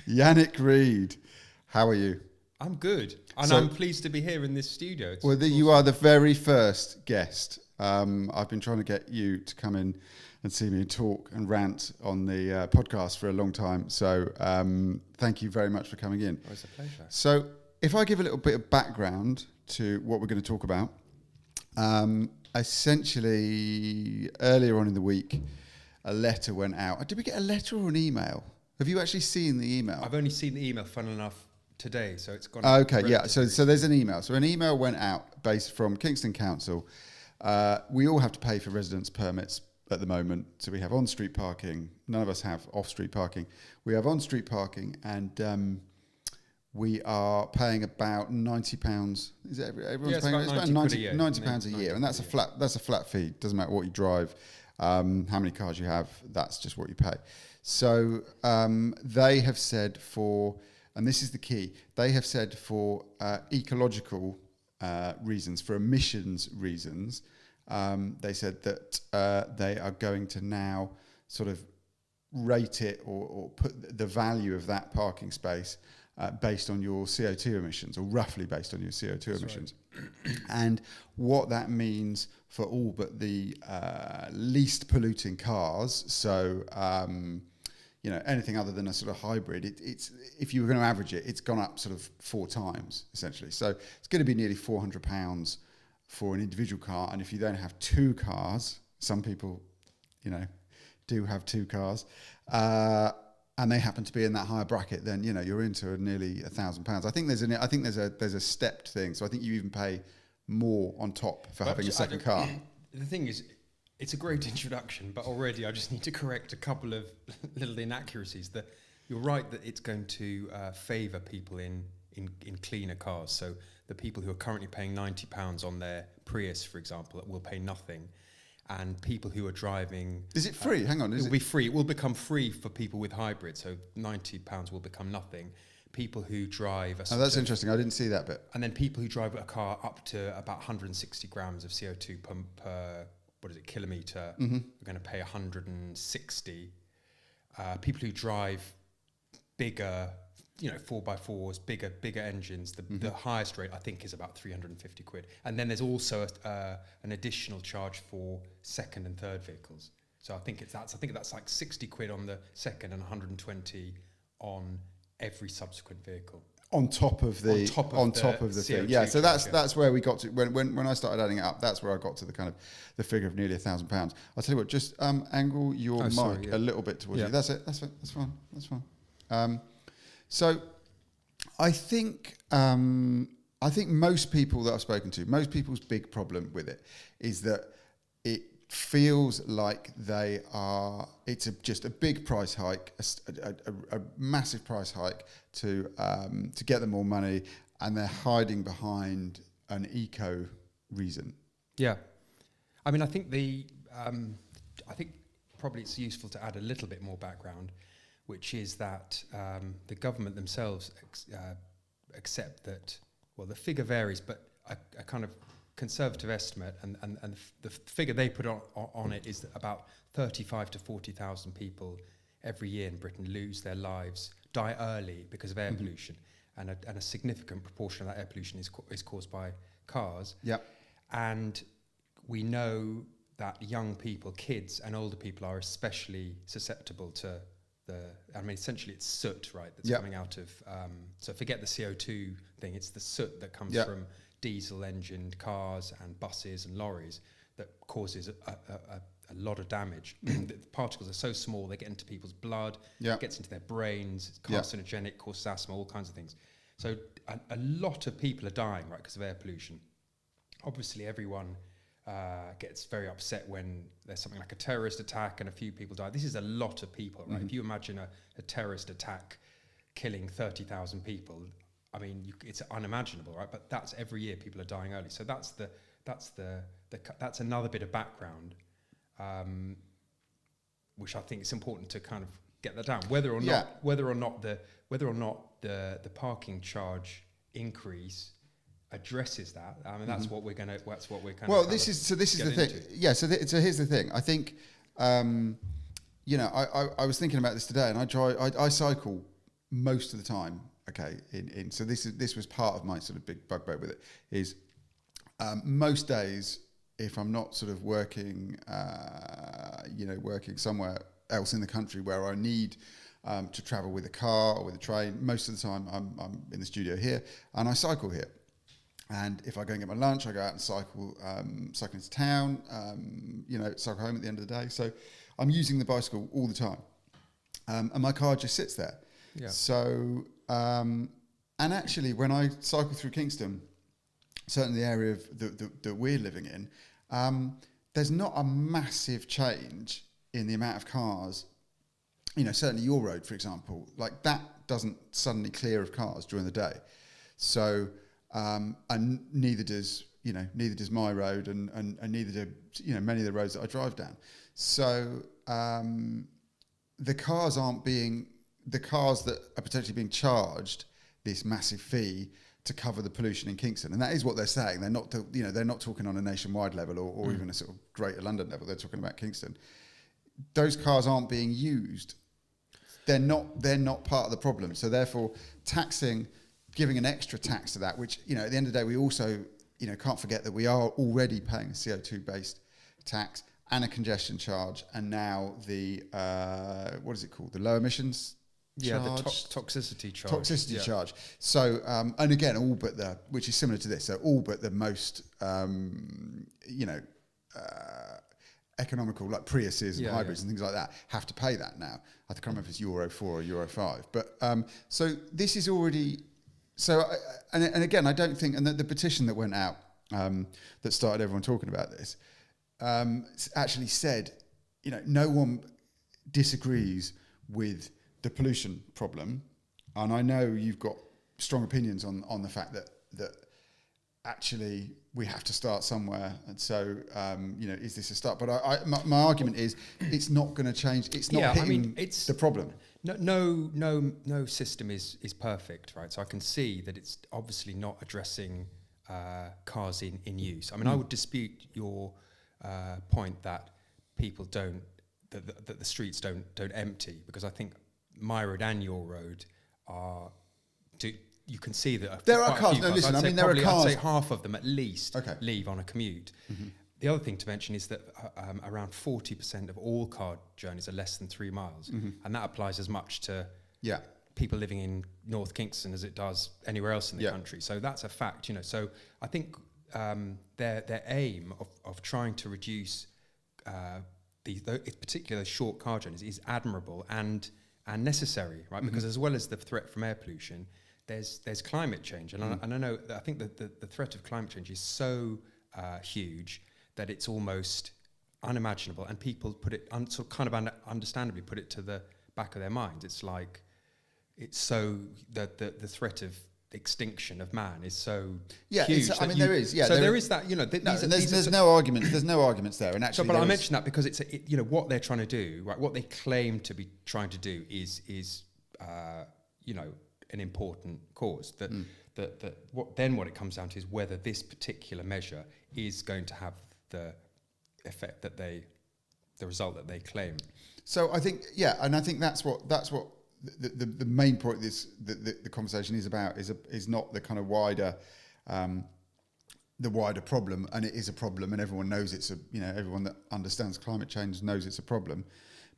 Yannick Read, how are you? I'm good, and I'm pleased to be here in this studio. You are the very first guest. I've been trying to get you to come in and see me talk and rant on the podcast for a long time. So thank you very much for coming in. Oh, it's a pleasure. So if I give a little bit of background to what we're going to talk about, essentially earlier on in the week, a letter went out. Did we get a letter or an email? Have you actually seen the email? I've only seen the email, funnily enough, today, so it's gone. Okay, yeah. So there's an email. So an email went out based from Kingston Council. We all have to pay for residence permits at the moment. So we have on-street parking. None of us have off-street parking. We have on-street parking, and we are paying about £90. Is it everyone's paying? It's about £90 a year, and that's a flat fee. Doesn't matter what you drive, how many cars you have. That's just what you pay. So they have said and this is the key, they have said for ecological reasons, for emissions reasons, they said that they are going to now sort of rate it or put the value of that parking space based on your CO2 emissions, or roughly based on your CO2 emissions. Right. And what that means for all but the least polluting cars, so anything other than a sort of hybrid, it's if you were going to average it, it's gone up sort of 4 times essentially. So it's going to be nearly £400 for an individual car, and if you then have 2 cars, some people, do have 2 cars, and they happen to be in that higher bracket, then you're into nearly £1,000. I think there's a stepped thing, so I think you even pay more on top for having a second car. The thing is, it's a great introduction, but already I just need to correct a couple of little inaccuracies. You're right that it's going to favour people in cleaner cars. So the people who are currently paying £90 on their Prius, for example, will pay nothing. And people who are driving... Is it free? Hang on. It will be free. It will become free for people with hybrid. So £90 will become nothing. People who drive... that's interesting. I didn't see that bit. And then people who drive a car up to about 160 grams of CO2 per kilometre, are going to pay 160. People who drive bigger, 4x4s, bigger engines, the highest rate I think is about 350 quid. And then there's also an additional charge for second and third vehicles. So I think that's like 60 quid on the second and 120 on every subsequent vehicle. On top of the thing, yeah. So that's where we got to when I started adding it up. That's where I got to the figure of nearly £1,000. I'll tell you what, just angle your mic a little bit towards you. That's it. That's fine. That's fine. So I think most people that I've spoken to, most people's big problem with it is that it feels like it's just a big price hike, a massive price hike to get them more money, and they're hiding behind an eco reason. Yeah, I mean, I think probably it's useful to add a little bit more background, which is that the government themselves accept that, well, the figure varies, but a kind of conservative estimate, and the figure they put on it is that about 35 to 40,000 people every year in Britain lose their lives, die early because of air pollution, and a significant proportion of that air pollution is caused by cars. Yep. And we know that young people, kids and older people, are especially susceptible to essentially it's soot, right, that's coming out of, so forget the CO2 thing, it's the soot that comes from diesel-engined cars and buses and lorries that causes a lot of damage. The particles are so small, they get into people's blood, it gets into their brains, it's carcinogenic, causes asthma, all kinds of things. So a lot of people are dying, right, because of air pollution. Obviously, everyone gets very upset when there's something like a terrorist attack and a few people die. This is a lot of people, right? If you imagine a terrorist attack killing 30,000 people, I mean, it's unimaginable, right? But that's every year people are dying early. So that's another bit of background, which I think it's important to kind of get that down. Whether or not the parking charge increase addresses that. I mean, that's what we're kind of. Well, this is the thing. Yeah. So here's the thing. I think, I was thinking about this today, and I cycle most of the time. Okay, so this was part of my sort of big bugbear with it. Is most days, if I'm not sort of working, working somewhere else in the country where I need to travel with a car or with a train, most of the time I'm in the studio here, and I cycle here. And if I go and get my lunch, I go out and cycle into town, cycle home at the end of the day. So I'm using the bicycle all the time. And my car just sits there. Yeah. So, and actually when I cycle through Kingston, certainly the area of that we're living in, there's not a massive change in the amount of cars. Certainly your road, for example, like that doesn't suddenly clear of cars during the day. So, and neither does my road, and neither do many of the roads that I drive down. So the cars that are potentially being charged this massive fee to cover the pollution in Kingston, and that is what they're saying. They're not they're not talking on a nationwide level or even a sort of Greater London level. They're talking about Kingston. Those cars aren't being used. They're not part of the problem. So therefore, giving an extra tax to that, which, at the end of the day, we also, can't forget that we are already paying a CO2 based tax and a congestion charge, and now the what is it called? The low emissions charge? The toxicity charge. Toxicity charge. So, and again, all but which is similar to this. So all but the most, economical, like Priuses and hybrids and things like that, have to pay that now. I can't remember if it's Euro 4 or Euro 5. But so this is already. So, and again, I don't think, and the petition that went out that started everyone talking about this actually said, no one disagrees with the pollution problem. And I know you've got strong opinions on the fact that actually we have to start somewhere. And so, is this a start? But my argument is it's not going to change. It's not hitting the problem. No system is perfect, right? So I can see that it's obviously not addressing cars in use. I mean, I would dispute your point that people that the streets don't empty, because I think my road and your road you can see that there are cars. No, listen. There are cars. I'd say half of them at least leave on a commute. Mm-hmm. The other thing to mention is that around 40% of all car journeys are less than 3 miles, and that applies as much to people living in North Kingston as it does anywhere else in the country. So that's a fact, So I think their aim of trying to reduce particular short car journeys is admirable and necessary, right? Mm-hmm. Because as well as the threat from air pollution, there's climate change, and I know that I think that the threat of climate change is so huge that it's almost unimaginable, and people put it understandably put it to the back of their minds. It's like the threat of extinction of man is so huge. There is. Yeah, so there is that. There's no arguments. There's no arguments there. And actually, but I mention that because it's what they're trying to do. Right, what they claim to be trying to do is an important cause. What it comes down to is whether this particular measure is going to have the effect the result that they claim. So I think, and I think that's what the main point of this the conversation is about is not the kind of wider the wider problem, and it is a problem, and everyone knows it's everyone that understands climate change knows it's a problem,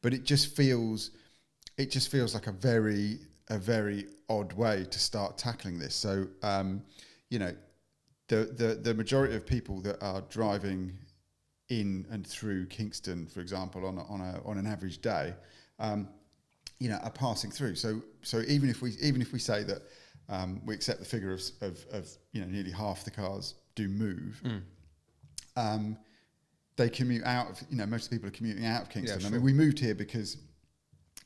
but it just feels like a very odd way to start tackling this. So the majority of people that are driving in and through Kingston, for example, on an average day, are passing through. So even if we say that we accept the figure of nearly half the cars do move, they commute out of most of the people are commuting out of Kingston. Yeah, sure. I mean, we moved here because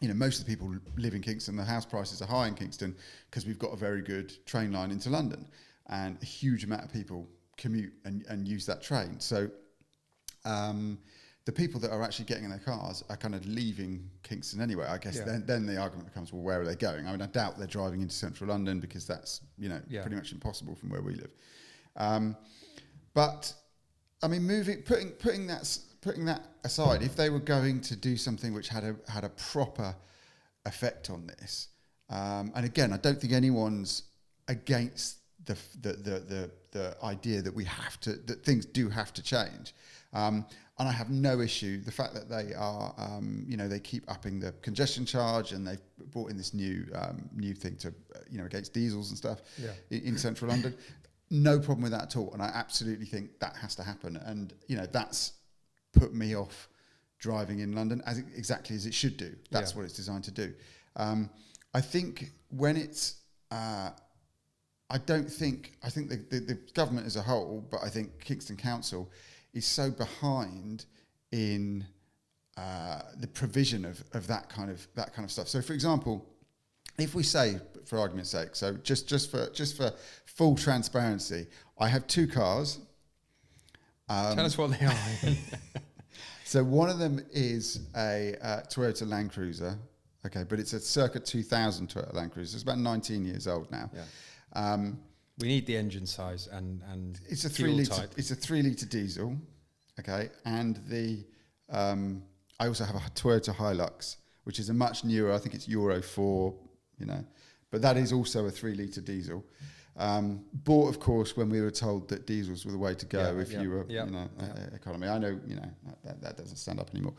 most of the people live in Kingston. The house prices are high in Kingston because we've got a very good train line into London, and a huge amount of people commute and use that train. So the people that are actually getting in their cars are kind of leaving Kingston anyway. I guess then the argument becomes, well, where are they going? I mean, I doubt they're driving into central London because that's pretty much impossible from where we live. But I mean, putting putting that aside, if they were going to do something which had a proper effect on this, and again, I don't think anyone's against the idea that that things do have to change. And I have no issue the fact that they are, they keep upping the congestion charge, and they've brought in this new thing to, against diesels and stuff in central London. No problem with that at all, and I absolutely think that has to happen. And that's put me off driving in London exactly as it should do. That's what it's designed to do. I think when it's, I think the government as a whole, but I think Kingston Council is so behind in the provision of that kind of stuff. So, for example, if we say, for argument's sake, so just for full transparency, I have 2 cars. Tell us what they are. So one of them is a Toyota Land Cruiser, okay, but it's a circa 2000 Toyota Land Cruiser. It's about 19 years old now. Yeah. We need the engine size and it's a fuel 3 litre. type. It's a 3 litre diesel, okay, and I also have a Toyota Hilux, which is a much newer. I think it's Euro 4, but that is also a 3 litre diesel. Bought, of course, when we were told that diesels were the way to go you were, economy. I know, that doesn't stand up anymore.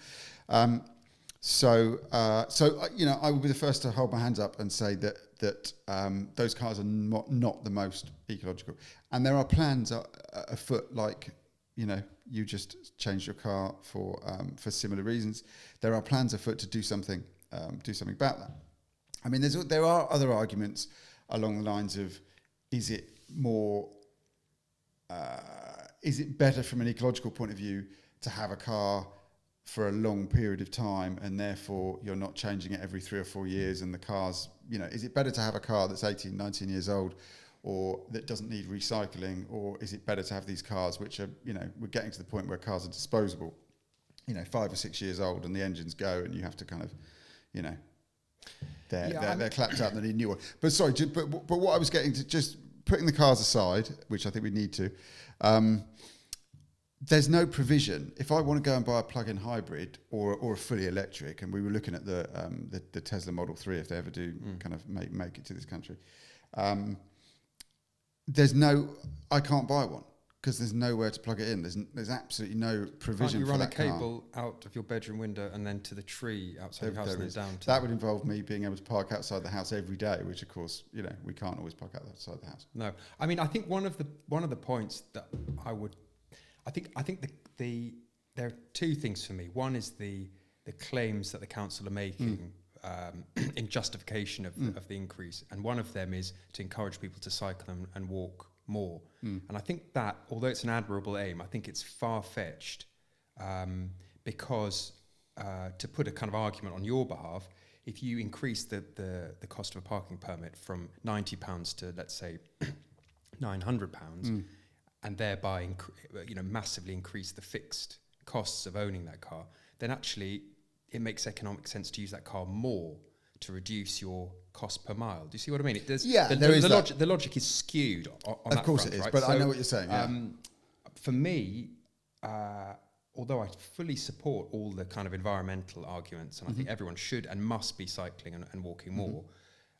So I would be the first to hold my hands up and say that those cars are not the most ecological. And there are plans afoot, like, you just changed your car for similar reasons. There are plans afoot to do something about that. I mean, there are other arguments along the lines of, is it better from an ecological point of view to have a car for a long period of time, and therefore you're not changing it every 3 or 4 years, and the cars, is it better to have a car that's 18, 19 years old, or that doesn't need recycling, or is it better to have these cars which are, we're getting to the point where cars are disposable, 5 or 6 years old, and the engines go, and you have to kind of, they're clapped out and they need new one. But sorry, but what I was getting to, just putting the cars aside, which I think we need to, there's no provision. If I want to go and buy a plug-in hybrid or a fully electric, and we were looking at the Tesla Model 3, if they ever do kind of make it to this country, I can't buy one because there's nowhere to plug it in. There's absolutely no provision for that car. Can't you run a cable out of your bedroom window and then to the tree outside your house and then down to... That would involve me being able to park outside the house every day, which of course, we can't always park outside the house. No. I mean, I think one of the points that I think there are 2 things for me. One is the claims that the council are making in justification of the increase, and one of them is to encourage people to cycle and walk more. And I think that, although it's an admirable aim, I think it's far-fetched because to put a kind of argument on your behalf, if you increase the cost of a parking permit from £90 to, let's say, £900, and thereby massively increase the fixed costs of owning that car, then actually it makes economic sense to use that car more to reduce your cost per mile. Do you see what I mean? The logic is skewed on that. Of course front, it is, right? but I know what you're saying. For me, although I fully support all the kind of environmental arguments, and I think everyone should and must be cycling and walking more,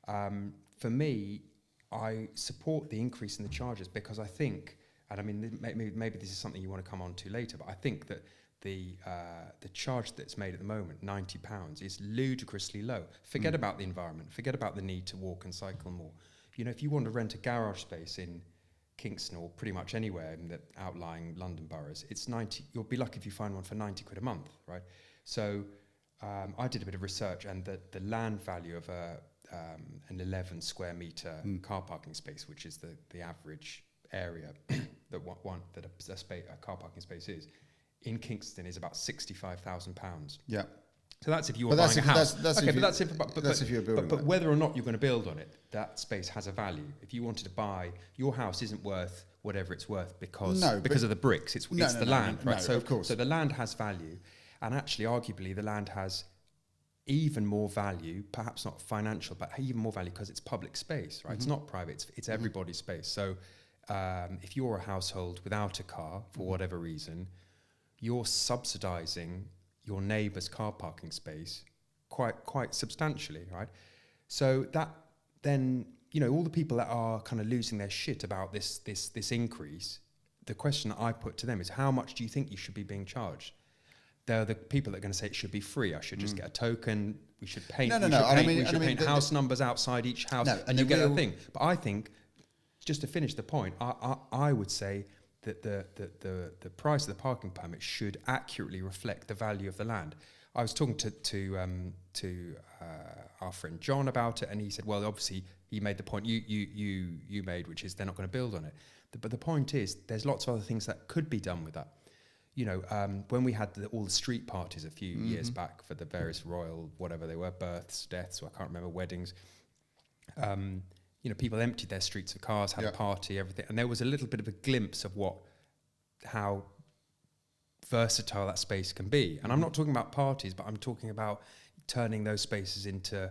for me, I support the increase in the charges because I think, and I mean, maybe this is something you want to come on to later, but I think that the charge that's made at the moment, £90, is ludicrously low. Forget about the environment. Forget about the need to walk and cycle more. If you want to rent a garage space in Kingston or pretty much anywhere in the outlying London boroughs, it's 90. You'll be lucky if you find one for £90 a month, right? So I did a bit of research, and the land value of an 11 square metre car parking space, which is the average area that a car parking space is, in Kingston is about £65,000. Yeah. So that's if you were buying a house. That's if you're building. But whether or not you're going to build on it, that space has a value. If you wanted to buy, your house isn't worth whatever it's worth because of the bricks. It's the land, right? So of course. So the land has value, and actually, arguably, the land has even more value, perhaps not financial, but even more value because it's public space, right? It's not private. It's everybody's space. So if you're a household without a car for whatever reason, you're subsidising your neighbour's car parking space quite substantially, right? So that then, all the people that are kind of losing their shit about this increase, the question that I put to them is, how much do you think you should be being charged? They're the people that are going to say it should be free. I should just get a token. We should paint. We should paint house numbers outside each house. No, and you get a thing. But I think, just to finish the point, I would say that the price of the parking permit should accurately reflect the value of the land. I was talking to our friend John about it, and he said, well, obviously he made the point you made, which is they're not going to build on it. But the point is, there's lots of other things that could be done with that. When we had all the street parties a few years back for the various royal, whatever they were, births, deaths, I can't remember, weddings, people emptied their streets of cars, had a party, everything. And there was a little bit of a glimpse of how versatile that space can be. And I'm not talking about parties, but I'm talking about turning those spaces into,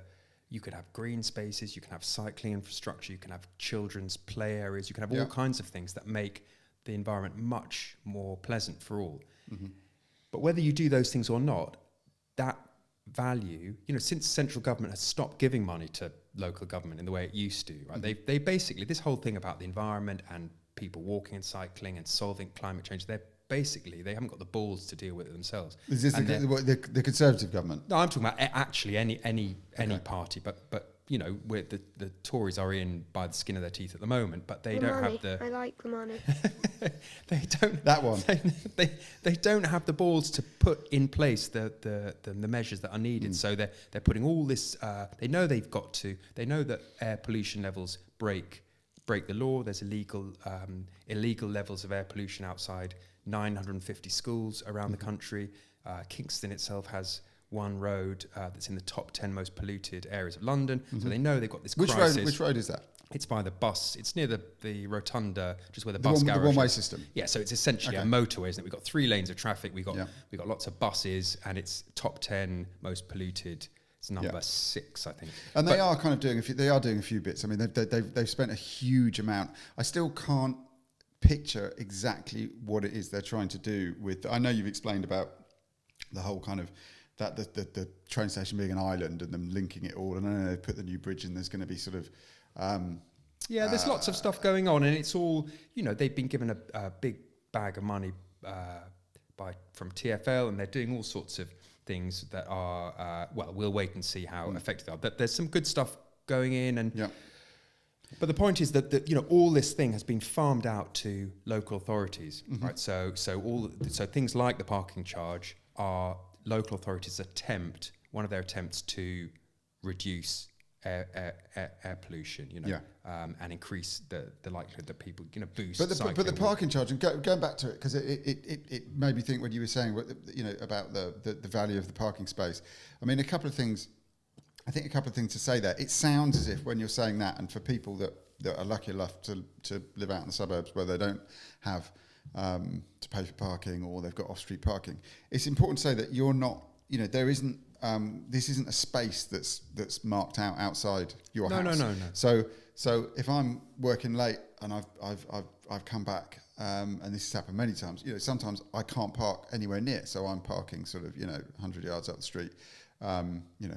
you could have green spaces, you can have cycling infrastructure, you can have children's play areas, you can have all kinds of things that make the environment much more pleasant for all. But whether you do those things or not, that value, since central government has stopped giving money to local government in the way it used to, right? They basically, this whole thing about the environment and people walking and cycling and solving climate change, they haven't got the balls to deal with it themselves. Is this the Conservative government? No, I'm talking about actually any party, but where the Tories are in by the skin of their teeth at the moment, but they don't have the. I like the money. They don't. That one. They don't have the balls to put in place the measures that are needed. So they're putting all this. They know they've got to. They know that air pollution levels break the law. There's illegal levels of air pollution outside 950 schools around the country. Kingston itself has one road that's in the top 10 most polluted areas of London. So they know they've got this crisis. Which road is that? It's by the bus. It's near the rotunda, just where the bus garage is. The one-way system. Yeah, so it's essentially a motorway, isn't it? We've got 3 lanes of traffic. We've got lots of buses, and it's top 10 most polluted. It's number 6, I think. And they are kind of doing a few bits. I mean, they've spent a huge amount. I still can't picture exactly what it is they're trying to do with. I know you've explained about the whole kind of that the train station being an island and them linking it all, and I know they've put the new bridge in. There's going to be sort of there's lots of stuff going on, and it's all they've been given a big bag of money from TfL, and they're doing all sorts of things that are we'll wait and see how effective they are. But there's some good stuff going in, and but the point is that all this thing has been farmed out to local authorities, right? So things like the parking charge are local authorities' one of their attempts to reduce air pollution, and increase the likelihood that people, boost. But the parking charge, and going back to it, because it made me think when you were saying, about the value of the parking space. I mean, a couple of things to say there. It sounds as if when you're saying that, and for people that are lucky enough to live out in the suburbs where they don't have to pay for parking, or they've got off-street parking, it's important to say that you're not, there isn't, this isn't a space that's marked out outside your house. No. So if I'm working late and I've come back, and this has happened many times, sometimes I can't park anywhere near, so I'm parking sort of 100 yards up the street.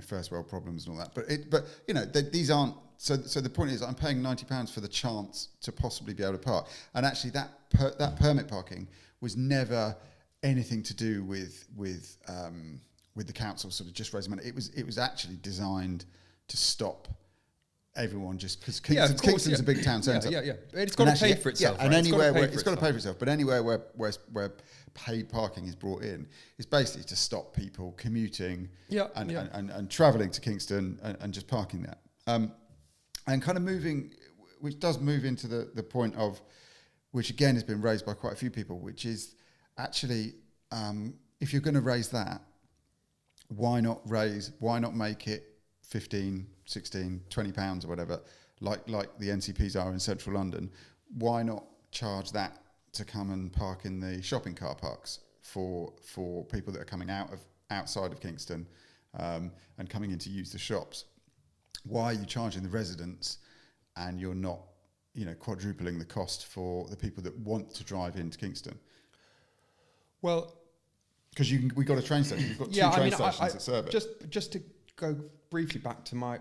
First world problems and all that. But these aren't. So the point is, I'm paying £90 for the chance to possibly be able to park. And actually, that permit parking was never anything to do with the council sort of just raising money. It was actually designed to stop everyone, just because Kingston's a big town centre. Yeah. It's got to pay for itself. And anywhere where it's got to pay for itself. But anywhere where paid parking is brought in, is basically to stop people commuting and travelling to Kingston and just parking there. And kind of moving, which does move into the point of, which again has been raised by quite a few people, which is actually, if you're going to raise that, why not make it 15, 16, 20 pounds or whatever, like the NCPs are in central London? Why not charge that to come and park in the shopping car parks for people that are coming outside of Kingston and coming in to use the shops? Why are you charging the residents and you're not, quadrupling the cost for the people that want to drive into Kingston? Well, Because we got a train station. We've got two train stations that serve it. Just to go briefly back to my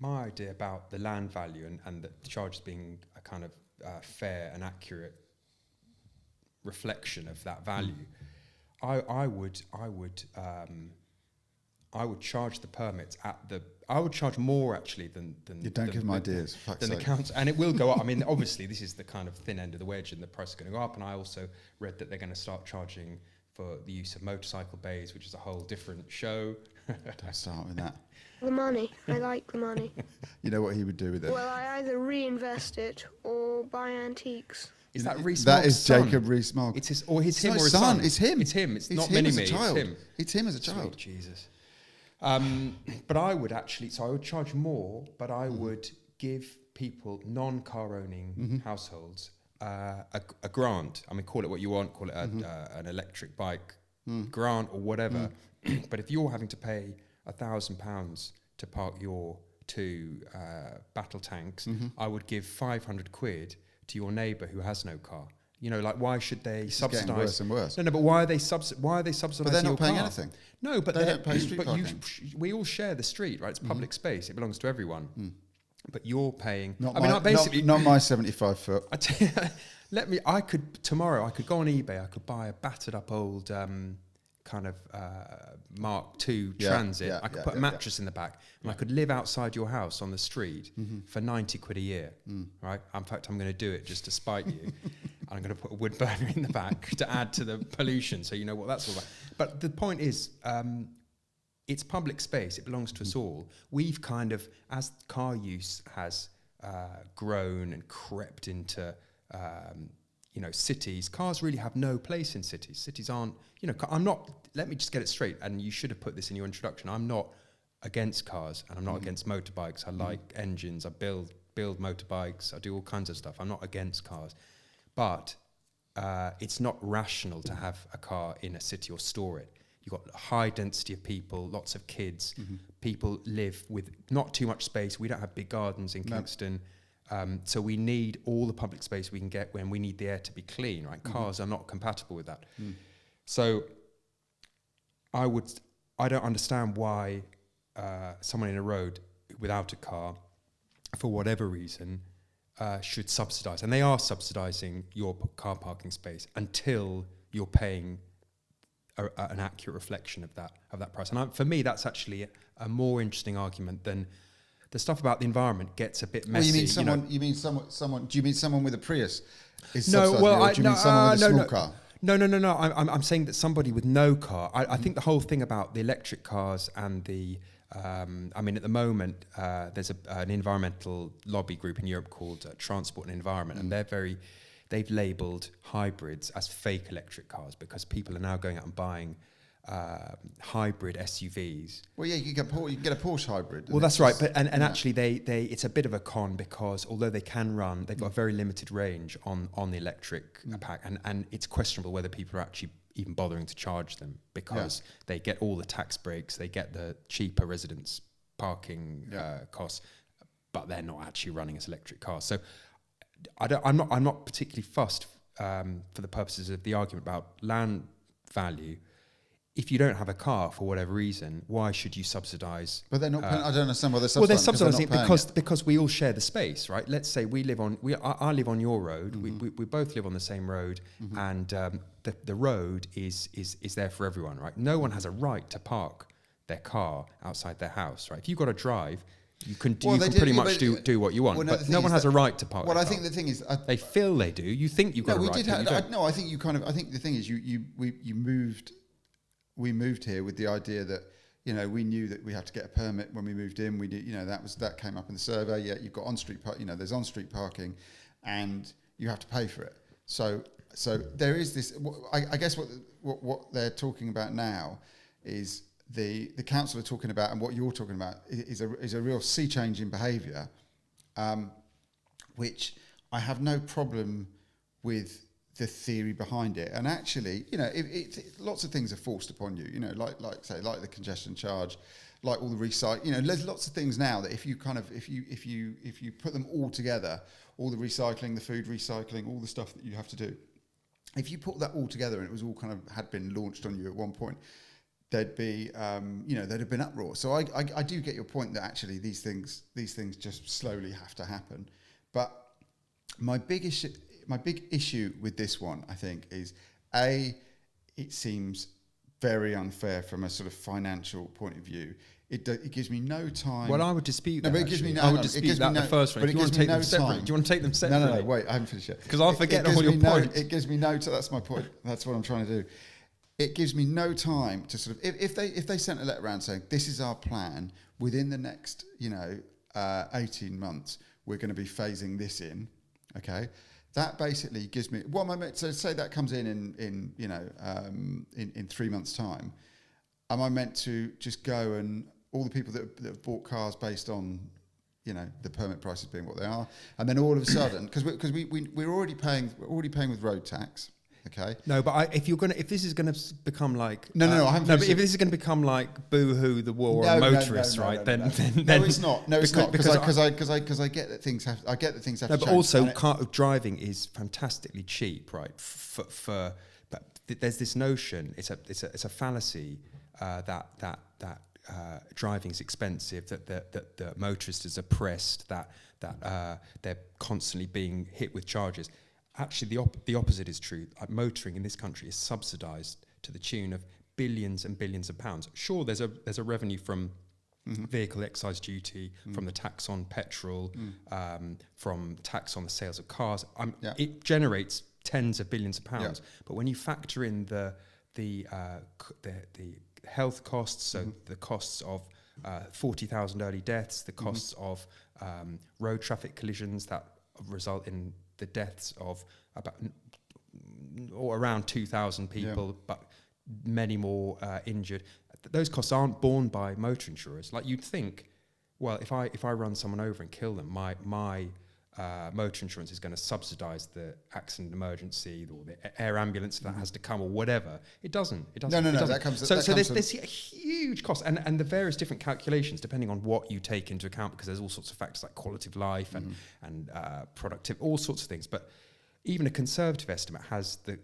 idea about the land value and the charges being a kind of fair and accurate reflection of that value. I would charge the permits I would charge more actually than you don't give them ideas than the council, and it will go up. I mean, obviously this is the kind of thin end of the wedge, and the price is going to go up. And I also read that they're going to start charging for the use of motorcycle bays, which is a whole different show. Don't start with that. The money. I like the money. You know what he would do with it? Well, I either reinvest it or buy antiques. Is that Rees? That is son? Jacob Rees-Mogg. It's his or his It's him not or his his son. son. It's him. It's him. It's not him mini as a me. child. It's him. It's him as a child. Sweet Jesus. But I would actually, so I would charge more, but I would give people non-car owning households a grant. I mean, call it what you want, call it an electric bike grant or whatever. But if you're having to pay £1,000 to park your 2 battle tanks, I would give 500 quid to your neighbour who has no car. You know, like, why should they subsidise? Getting worse and worse. No, but why are they subsidising? But they're not paying car? anything. No, but they don't pay street parking. We all share the street, right? It's public space. It belongs to everyone. But you're paying. Not my 75 foot. I could tomorrow. I could go on eBay. I could buy a battered up old kind of Mark II Transit. I could put a mattress in the back, and I could live outside your house on the street for 90 quid a year. Right? In fact, I'm going to do it just to spite you. I'm going to put a wood burner in the back to add to the pollution, so you know what that's all about. But the point is, it's public space. It belongs to us all. We've kind of, as car use has grown and crept into cities, cars really have no place in cities. Cities aren't, let me just get it straight, and you should have put this in your introduction. I'm not against cars, and I'm not against motorbikes. I like engines. I build motorbikes. I do all kinds of stuff. I'm not against cars. But it's not rational to have a car in a city or store it. You've got a high density of people, lots of kids. People live with not too much space. We don't have big gardens in Kingston. So we need all the public space we can get when we need the air to be clean, right? Cars are not compatible with that. So I don't understand why someone in a road without a car, for whatever reason, should subsidise. And they are subsidising your car parking space until you're paying an accurate reflection of that price. And for me, that's actually a more interesting argument than the stuff about the environment. Gets a bit messy. Well, you mean someone? Do you mean someone with a Prius? No, well, do you mean someone with a small car? No. I'm saying that somebody with no car. I think the whole thing about the electric cars and the at the moment, there's an environmental lobby group in Europe called Transport and Environment, and they've labelled hybrids as fake electric cars because people are now going out and buying hybrid SUVs. Well, yeah, you can get a Porsche hybrid. Well, that's right, but actually, they it's a bit of a con because although they can run, they've got a very limited range on the electric pack, and it's questionable whether people are actually even bothering to charge them because they get all the tax breaks, they get the cheaper residence parking costs, but they're not actually running as electric cars. So I'm not particularly fussed for the purposes of the argument about land value. If you don't have a car for whatever reason, why should you subsidise? But they're not. I don't understand why they're subsidising. Well, they're subsidising it because we all share the space, right? Let's say I live on your road. We both live on the same road, and the road is there for everyone, right? No one has a right to park their car outside their house, right? If you've got to drive, you can pretty much do what you want, but no one has a right to park. Well, I think the thing is, they feel they do. You think you've got a right. I think you kind of. I think the thing is, we moved here with the idea that, we knew that we had to get a permit when we moved in. We did, that came up in the survey. Yeah, you've got on-street park. There's on-street parking, and you have to pay for it. So there is this. I guess what they're talking about now is the council are talking about, and what you're talking about is a real sea change in behaviour, which I have no problem with the theory behind it. And actually, lots of things are forced upon you, like the congestion charge, like all the recycling, there's lots of things now that if you put them all together, all the recycling, the food recycling, all the stuff that you have to do, if you put that all together and it was all kind of had been launched on you at one point, there'd be, there'd have been uproar. So I do get your point that actually these things just slowly have to happen. But my big issue with this one, I think, is it seems very unfair from a sort of financial point of view. It gives me no time. Well, I would dispute that. But it gives me I would dispute that the first one. But Do you want to take them separately? Do you want to take them separately? No, wait, I haven't finished yet. Because I'll forget all your points. It gives me no time. That's my point. That's what I'm trying to do. It gives me no time to sort of, if they sent a letter around saying, this is our plan, within the next, 18 months, we're going to be phasing this in, okay? That basically gives me, so say that comes in 3 months' time, am I meant to just go and all the people that have bought cars based on, the permit prices being what they are, and then all of a sudden, because we're already paying with road tax, okay? No, but if this is going to become like I haven't. No, but if this is going to become like Boohoo the war on motorists, right? Then it's not. No, it's not because I get that things have. I get that things have. No, to but change. also driving is fantastically cheap, right? But there's this notion. It's a fallacy that driving is expensive. That the motorist is oppressed. That they're constantly being hit with charges. Actually, the opposite is true. Motoring in this country is subsidised to the tune of billions and billions of pounds. Sure, there's a revenue from vehicle excise duty, from the tax on petrol, from tax on the sales of cars. It generates tens of billions of pounds. Yeah. But when you factor in the health costs, so the costs of 40,000 early deaths, the costs of road traffic collisions that result in the deaths of about or around 2,000 people, but many more injured. Those costs aren't borne by motor insurers. Like you'd think, well, if I run someone over and kill them, my motor insurance is going to subsidise the accident emergency or the air ambulance if that has to come or whatever. It doesn't. No. That comes. So there's a huge cost, and the various different calculations depending on what you take into account, because there's all sorts of factors like quality of life and productivity, all sorts of things. But even a conservative estimate has the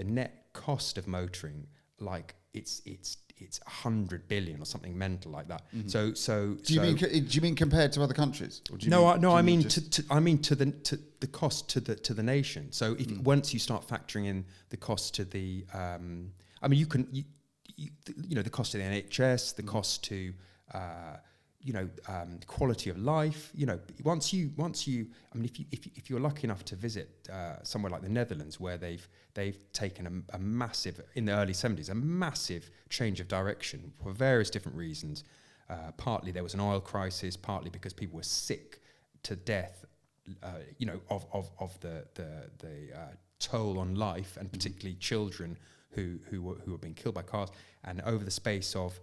net cost of motoring like it's 100 billion or something mental like that. So do you mean compared to other countries? I mean to the cost to the nation. So if once you start factoring in the cost to the, the cost to the NHS, the cost to quality of life. Once you, if you're lucky enough to visit somewhere like the Netherlands, where they've taken a massive, in the early 70s, a massive change of direction for various different reasons. Partly there was an oil crisis, partly because people were sick to death, of the toll on life, and particularly children who were being killed by cars. And over the space of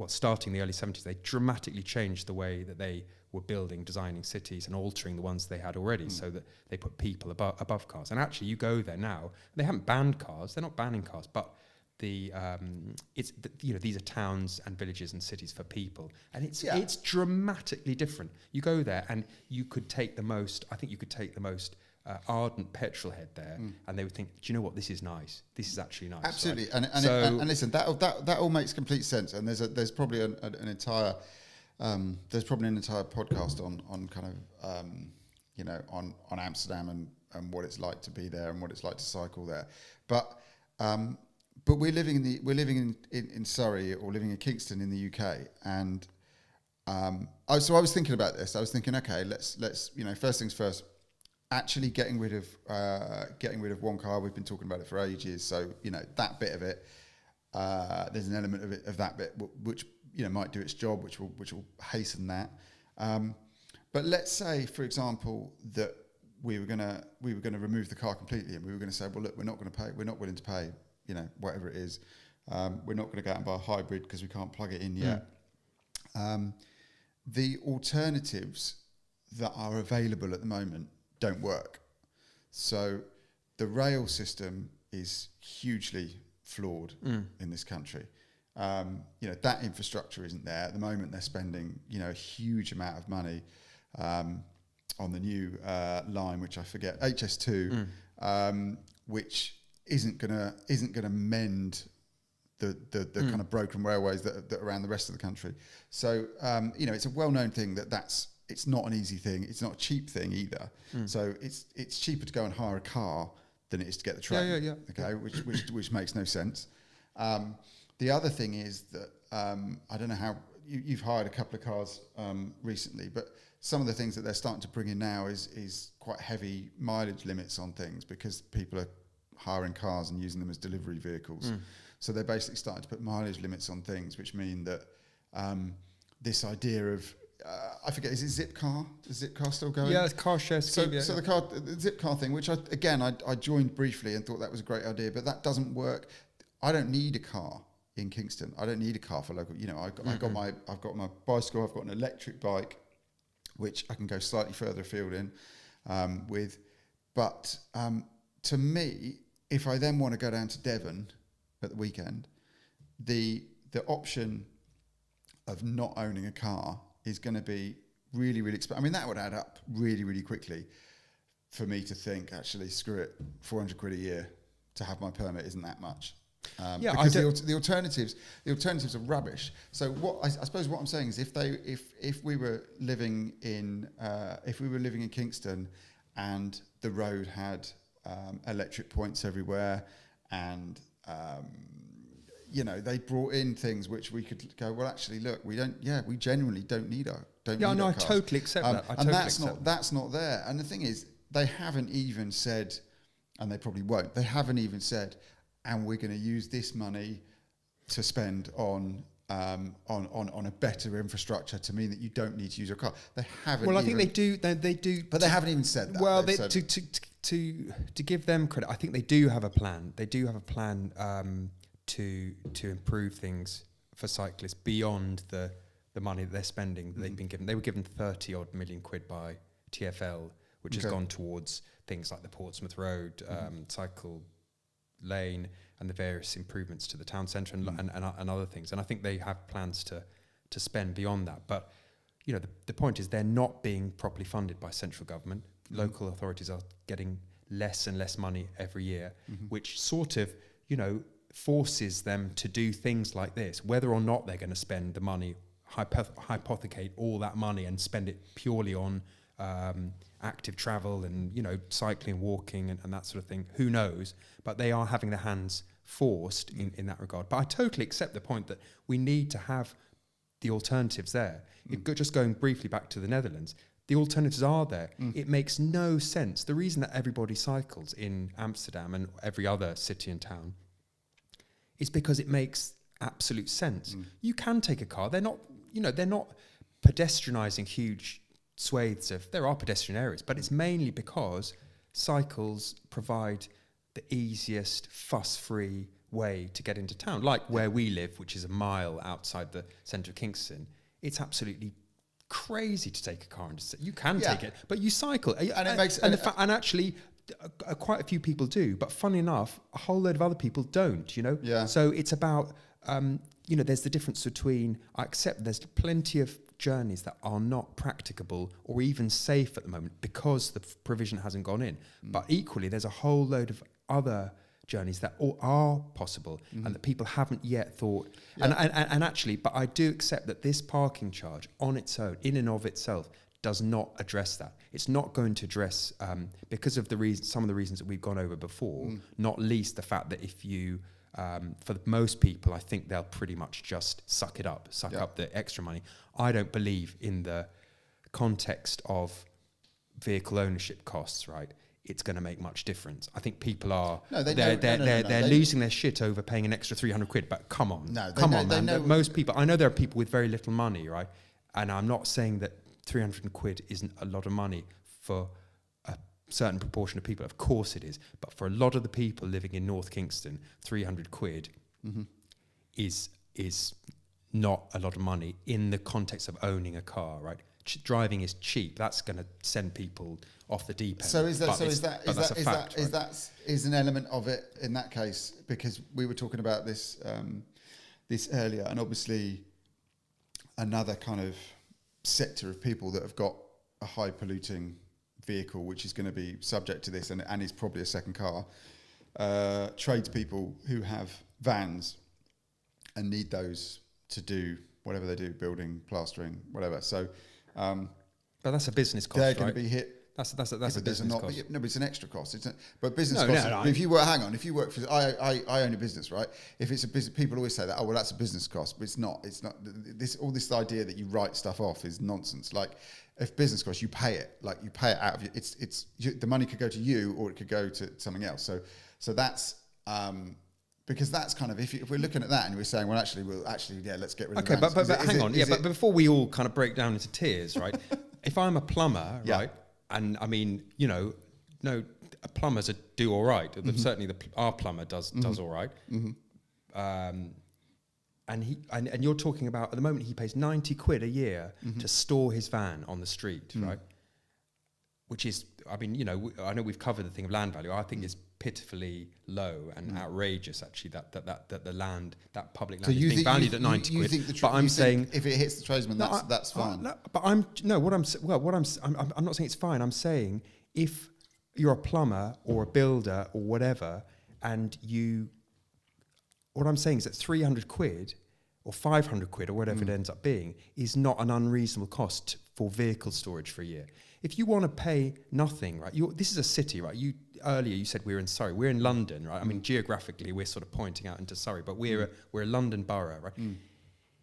starting in the early 70s, they dramatically changed the way that they were building, designing cities and altering the ones they had already, so that they put people above cars. And actually, you go there now, they haven't banned cars, they're not banning cars, but these are towns and villages and cities for people, and it's dramatically different. You go there and you could take the most ardent petrol head there, and they would think, do you know what, this is nice, this is actually nice. Absolutely. Right? And listen, that all makes complete sense, and there's probably an entire podcast on kind of on Amsterdam and what it's like to be there and what it's like to cycle there, but we're living in Surrey, or living in Kingston in the UK, and I was thinking about this. I was thinking, okay, let's first things first. Actually, getting rid of one car. We've been talking about it for ages. So that bit of it. There's an element of that bit which might do its job, which will hasten that. But let's say, for example, that we were gonna remove the car completely, and we were going to say, well, look, we're not going to pay. We're not willing to pay. Whatever it is. We're not going to go out and buy a hybrid because we can't plug it in yet. The alternatives that are available at the moment don't work. So the rail system is hugely flawed in this country. That infrastructure isn't there. At the moment, they're spending, a huge amount of money on the new line, which I forget, HS2, which isn't gonna mend the kind of broken railways that are around the rest of the country. So it's a well-known thing it's not an easy thing. It's not a cheap thing either. So it's cheaper to go and hire a car than it is to get the train. Yeah. Okay, which makes no sense. The other thing is that I don't know how you've hired a couple of cars recently, but some of the things that they're starting to bring in now is quite heavy mileage limits on things because people are hiring cars and using them as delivery vehicles. So they're basically starting to put mileage limits on things, which mean that this idea of I forget, is it Zipcar? Is Zipcar still going? Yeah, it's car share scheme. So the Zipcar thing, which I joined briefly and thought that was a great idea, but that doesn't work. I don't need a car in Kingston. I don't need a car for local. I've got my bicycle. I've got an electric bike, which I can go slightly further afield in with. But to me, if I then want to go down to Devon at the weekend, the option of not owning a car is going to be really, really expensive. I mean, that would add up really, really quickly for me to think, actually, screw it, 400 quid a year to have my permit isn't that much. Because the alternatives are rubbish. So I suppose what I'm saying is if we were living in Kingston and the road had electric points everywhere and they brought in things which we could go, well, actually, look, we genuinely don't need our cars. I totally accept that. That's not there. And the thing is, they haven't even said, and they probably won't, they haven't even said, and we're going to use this money to spend on a better infrastructure to mean that you don't need to use your car. They haven't. Well, I think they do. They do, but they haven't even said that. Well, to give them credit, I think they do have a plan. They do have a plan to improve things for cyclists beyond the money that they're spending. That they've been given. They were given 30 odd million quid by TfL, which has gone towards things like the Portsmouth Road cycle lane and the various improvements to the town centre and other things. And I think they have plans to spend beyond that. But the point is they're not being properly funded by central government. Local authorities are getting less and less money every year, which sort of forces them to do things like this, whether or not they're going to spend the money, hypothecate all that money and spend it purely on active travel and cycling, walking and that sort of thing. Who knows? But they are having their hands forced in that regard. But I totally accept the point that we need to have the alternatives there. Just going briefly back to the Netherlands, the alternatives are there. It makes no sense. The reason that everybody cycles in Amsterdam and every other city and town is because it makes absolute sense. You can take a car. They're not pedestrianising huge swathes of. There are pedestrian areas, but it's mainly because cycles provide the easiest, fuss-free way to get into town. Like where we live, which is a mile outside the centre of Kingston, it's absolutely crazy to take a car into. You can take it, but you cycle, and actually, quite a few people do. But funny enough, a whole load of other people don't. So it's about there's the difference between. I accept there's plenty of journeys that are not practicable or even safe at the moment because the provision hasn't gone in. But equally, there's a whole load of other journeys that are possible and that people haven't yet thought. And actually, but I do accept that this parking charge on its own, in and of itself, does not address that. It's not going to address, because of some of the reasons that we've gone over before, not least the fact that if you, for most people, I think they'll pretty much just suck up the extra money. I don't believe in the context of vehicle ownership costs, right? It's going to make much difference. I think people are they're losing their shit over paying an extra 300 quid. But come on, man. Most people, I know there are people with very little money, right? And I'm not saying that 300 quid isn't a lot of money for a certain proportion of people. Of course it is. But for a lot of the people living in North Kingston, 300 quid is not a lot of money in the context of owning a car, right? Driving is cheap. That's going to send people off the deep end. So is an element of it in that case? Because we were talking about this earlier, and obviously another kind of sector of people that have got a high polluting vehicle, which is going to be subject to this, and is probably a second car, tradespeople who have vans and need those to do whatever they do, building, plastering, whatever. So, but that's a business cost, they're right? going to be hit. That's a business cost. No, but it's an extra cost. But business No, costs. no, But if you work for, I own a business, right? If it's a business, people always say that. Oh, well, that's a business cost, but it's not. It's not. This idea that you write stuff off is nonsense. Like, if business costs, you pay it. Like, you pay it out of your. The money could go to you, or it could go to something else. So that's. Because that's kind of, if we're looking at that and we're saying, well, let's get rid of Okay, but hang on. But before we all kind of break down into tears, right? If I'm a plumber, right, and I mean, plumbers do all right. Mm-hmm. Certainly, our plumber does all right. Mm-hmm. And you're talking about, at the moment, he pays 90 quid a year to store his van on the street, right? Which is, I mean, I know we've covered the thing of land value. I think it's pitifully low and outrageous, actually, that the land, that public land, is being valued at 90 quid. But I'm saying, if it hits the tradesman, that's fine. But I'm not saying it's fine. I'm saying, if you're a plumber or a builder or whatever, and what I'm saying is that 300 quid or 500 quid or whatever it ends up being is not an unreasonable cost for vehicle storage for a year. If you want to pay nothing, right? This is a city, right? Earlier you said we're in Surrey. We're in London, right? I mean, geographically we're sort of pointing out into Surrey, but we're a London borough, right?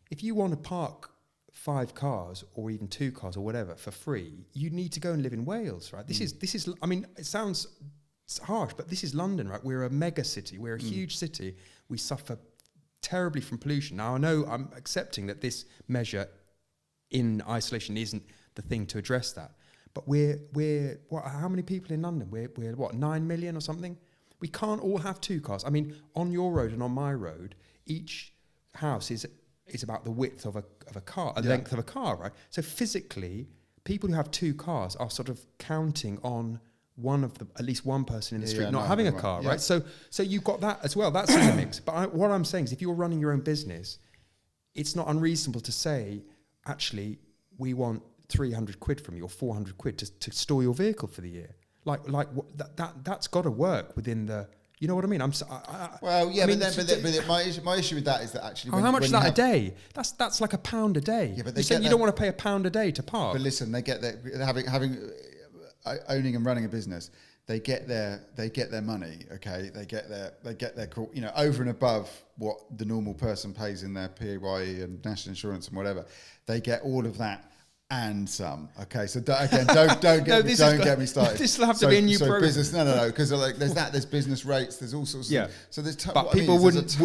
If you want to park 5 cars or even 2 cars or whatever for free, you need to go and live in Wales, right? This is. I mean, it sounds harsh, but this is London, right? We're a mega city. We're a huge city. We suffer terribly from pollution. Now, I know I'm accepting that this measure in isolation isn't the thing to address that. But we're how many people in London? We're 9 million or something? We can't all have 2 cars. I mean, on your road and on my road, each house is about the width of a car, length of a car, right? So physically, people who have 2 cars are sort of counting on at least one person in the street not having a car, right? So you've got that as well. That's in the mix. But what I'm saying is, if you're running your own business, it's not unreasonable to say, actually, we want 300 quid from you or 400 quid to store your vehicle for the year. That's got to work within the. You know what I mean? My issue with that is that actually. How much is that a day? That's like £1 a day. Yeah, but you don't want to pay £1 a day to park. But listen, they get having owning and running a business. They get their money. Okay, they get their over and above what the normal person pays in their PAYE and national insurance and whatever. They get all of that and some. Okay, so don't get me started. This will have to be a new program. Business, no, because there's business rates, there's all sorts. Yeah. Of, so there's. But people wouldn't.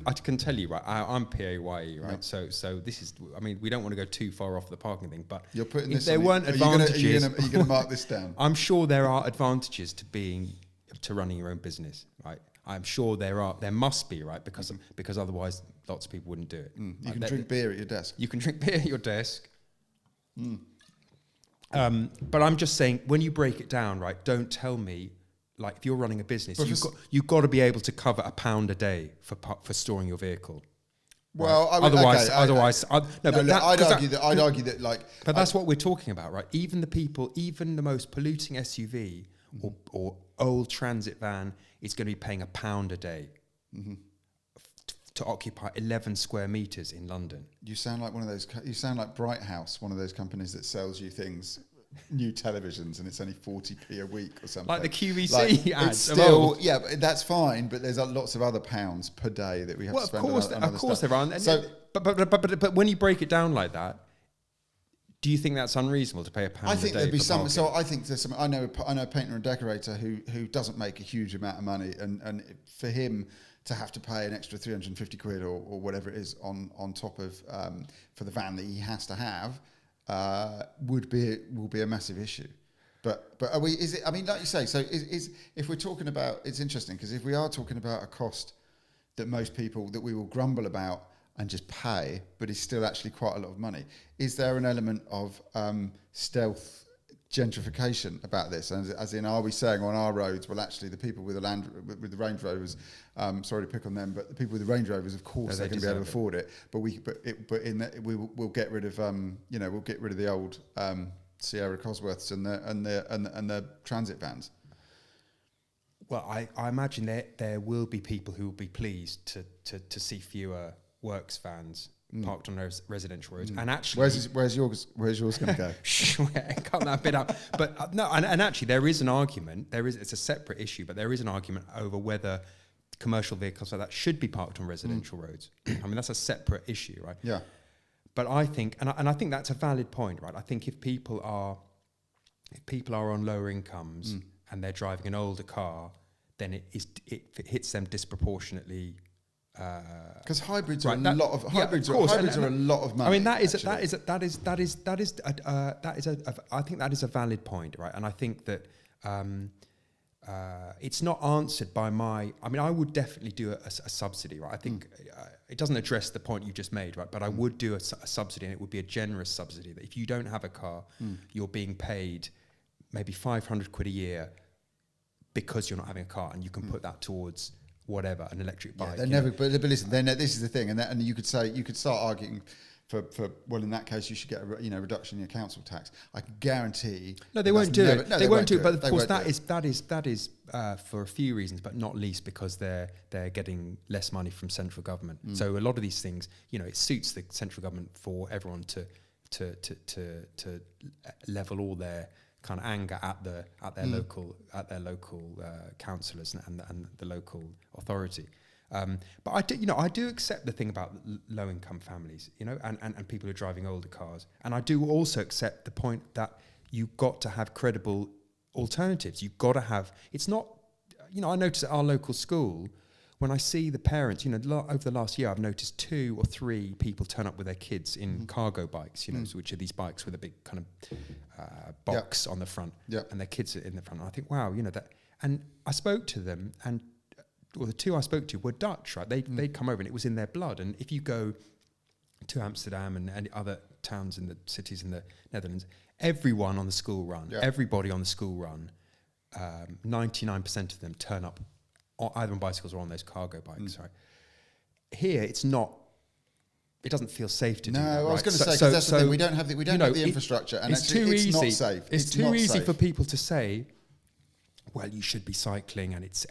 I can tell you, right? I'm PAYE, right? Yeah. So this is. I mean, we don't want to go too far off the parking thing, but you're putting this. If there weren't advantages, are you going to mark this down? I'm sure there are advantages to running your own business, right? I'm sure there must be, right? Because otherwise, lots of people wouldn't do it. You can drink beer at your desk. You can drink beer at your desk. But I'm just saying, when you break it down, right, don't tell me, like, if you're running a business, you've got to be able to cover £1 a day for storing your vehicle. Well, right? I'd argue that, like. But that's what we're talking about, right? Even the most polluting SUV or old transit van is going to be paying £1 a day. Mm-hmm. To occupy 11 square meters in London. You sound like one of those. You sound like Bright House, one of those companies that sells you things, new televisions, and it's only 40p a week or something. Like the QVC ads. Still, yeah, but that's fine. But there's lots of other pounds per day that we have to spend. Of course, there are. So, but when you break it down like that, do you think that's unreasonable to pay £1 a day? I think there'd be some. So I think there's some. I know a painter and decorator who doesn't make a huge amount of money, and for him to have to pay an extra 350 quid or whatever it is on top of for the van that he has to have will be a massive issue. But are we? Is it? I mean, like you say. So is if we're talking about, it's interesting because if we are talking about a cost that most people that we will grumble about and just pay, but is still actually quite a lot of money, is there an element of stealth gentrification about this? And as in, are we saying on our roads, well, actually the people with the Range Rovers, sorry to pick on them, but the people with the Range Rovers, of course, they're going to be able to afford it. But we'll get rid of we'll get rid of the old Sierra Cosworths and the transit vans. Well, I imagine there will be people who will be pleased to see fewer works vans parked on those residential roads. And actually, where's yours going to go? Cut that bit out. But no, and actually, there is an argument. It's a separate issue, but there is an argument over whether commercial vehicles like that should be parked on residential roads. I mean, that's a separate issue, right? Yeah. But I think, and I think that's a valid point, right? I think if people are on lower incomes and they're driving an older car, then it hits them disproportionately. Because hybrids right, are a lot of hybrids. Hybrids are a lot of money. I mean, I think that is a valid point, right? And I think that it's not answered by my. I mean, I would definitely do a subsidy, right? I think it doesn't address the point you just made, right? But I would do a subsidy, and it would be a generous subsidy. That if you don't have a car, you're being paid maybe 500 quid a year because you're not having a car, and you can put that towards whatever, an electric bike. They're never. But listen, this is the thing, and you could start arguing for well, in that case, you should get a reduction in your council tax. I can guarantee. No, they won't do it. They won't do it. But of course, that is for a few reasons, but not least because they're getting less money from central government. So a lot of these things, it suits the central government for everyone to level all their kind of anger at their local councillors and the local authority. But I do accept the thing about low income families, and people who are driving older cars. And I do also accept the point that you've got to have credible alternatives. You've got to have, it's not, I notice at our local school, when I see the parents, over the last year, I've noticed 2 or 3 people turn up with their kids in cargo bikes, which are these bikes with a big kind of box on the front, and their kids are in the front. And I think, wow, that. And I spoke to them, and the 2 I spoke to were Dutch, right? They'd come over, and it was in their blood. And if you go to Amsterdam and other towns in the cities in the Netherlands, everyone on the school run, everybody on the school run, 99% of them turn up either on bicycles or on those cargo bikes, right? Here, it's not. It doesn't feel safe to do that. No, I was going to say, because that's the thing. We don't have the infrastructure, and it's too easy. It's not safe. It's too easy for people to say, well, you should be cycling, and it's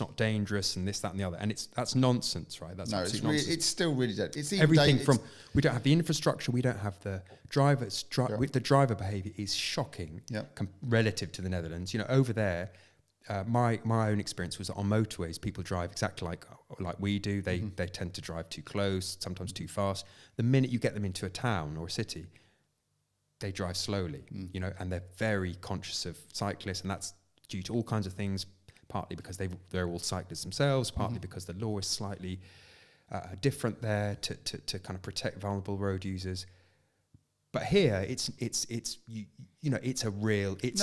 not dangerous, and this, that, and the other, and that's nonsense, right? That's absolute nonsense. It's still really dead. It's everything from we don't have the infrastructure, we don't have the drivers. The driver behaviour is shocking relative to the Netherlands. Over there, my own experience was that on motorways, people drive exactly like we do. They tend to drive too close, sometimes too fast. The minute you get them into a town or a city, they drive slowly, and they're very conscious of cyclists, and that's due to all kinds of things, partly because they're all cyclists themselves, partly because the law is slightly different there to kind of protect vulnerable road users. But here, it's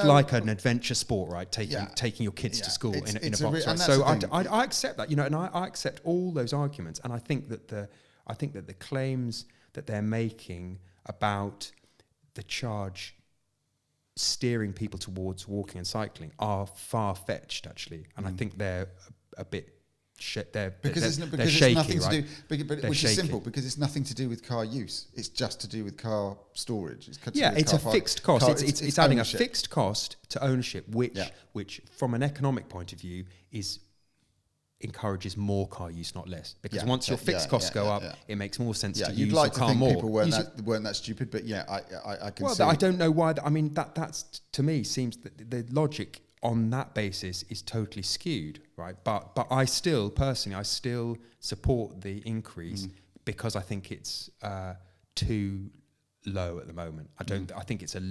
like an adventure sport, right? Taking your kids to school in a box, right? So I accept that, and I accept all those arguments, and I think that the claims that they're making about the charge steering people towards walking and cycling are far-fetched, actually, and I think they're a bit. They're shaky, nothing right? to do, which is simple, because it's nothing to do with car use. It's just to do with car storage. It's a fixed cost. It's adding ownership. A fixed cost to ownership, which from an economic point of view encourages more car use, not less. Because once your fixed costs go up, it makes more sense to use your car more. People weren't that stupid, but I can see. Well, I don't know why. That's to me seems that the logic on that basis is totally skewed, right? But I still support the increase because I think it's too low at the moment. I think it's a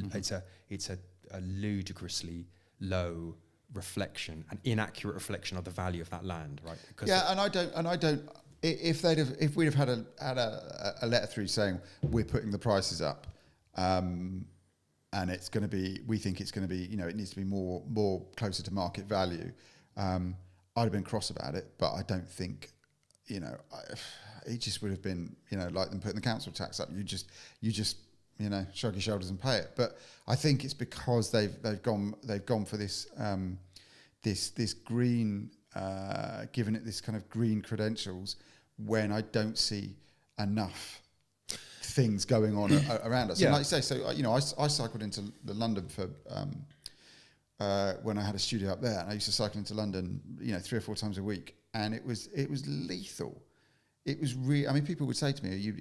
ludicrously low reflection, an inaccurate reflection of the value of that land, right? If we'd have had a letter through saying we're putting the prices up, and it's going to be, we think it's going to be, it needs to be more closer to market value. I'd have been cross about it, but I don't think, it just would have been, like them putting the council tax up. You just shrug your shoulders and pay it. But I think it's because they've gone for this this green, giving it this kind of green credentials, when I don't see enough things going on around us. And like you say, so I cycled into London for when I had a studio up there, and I used to cycle into London, 3 or 4 times a week, and it was lethal. It was really. I mean, people would say to me,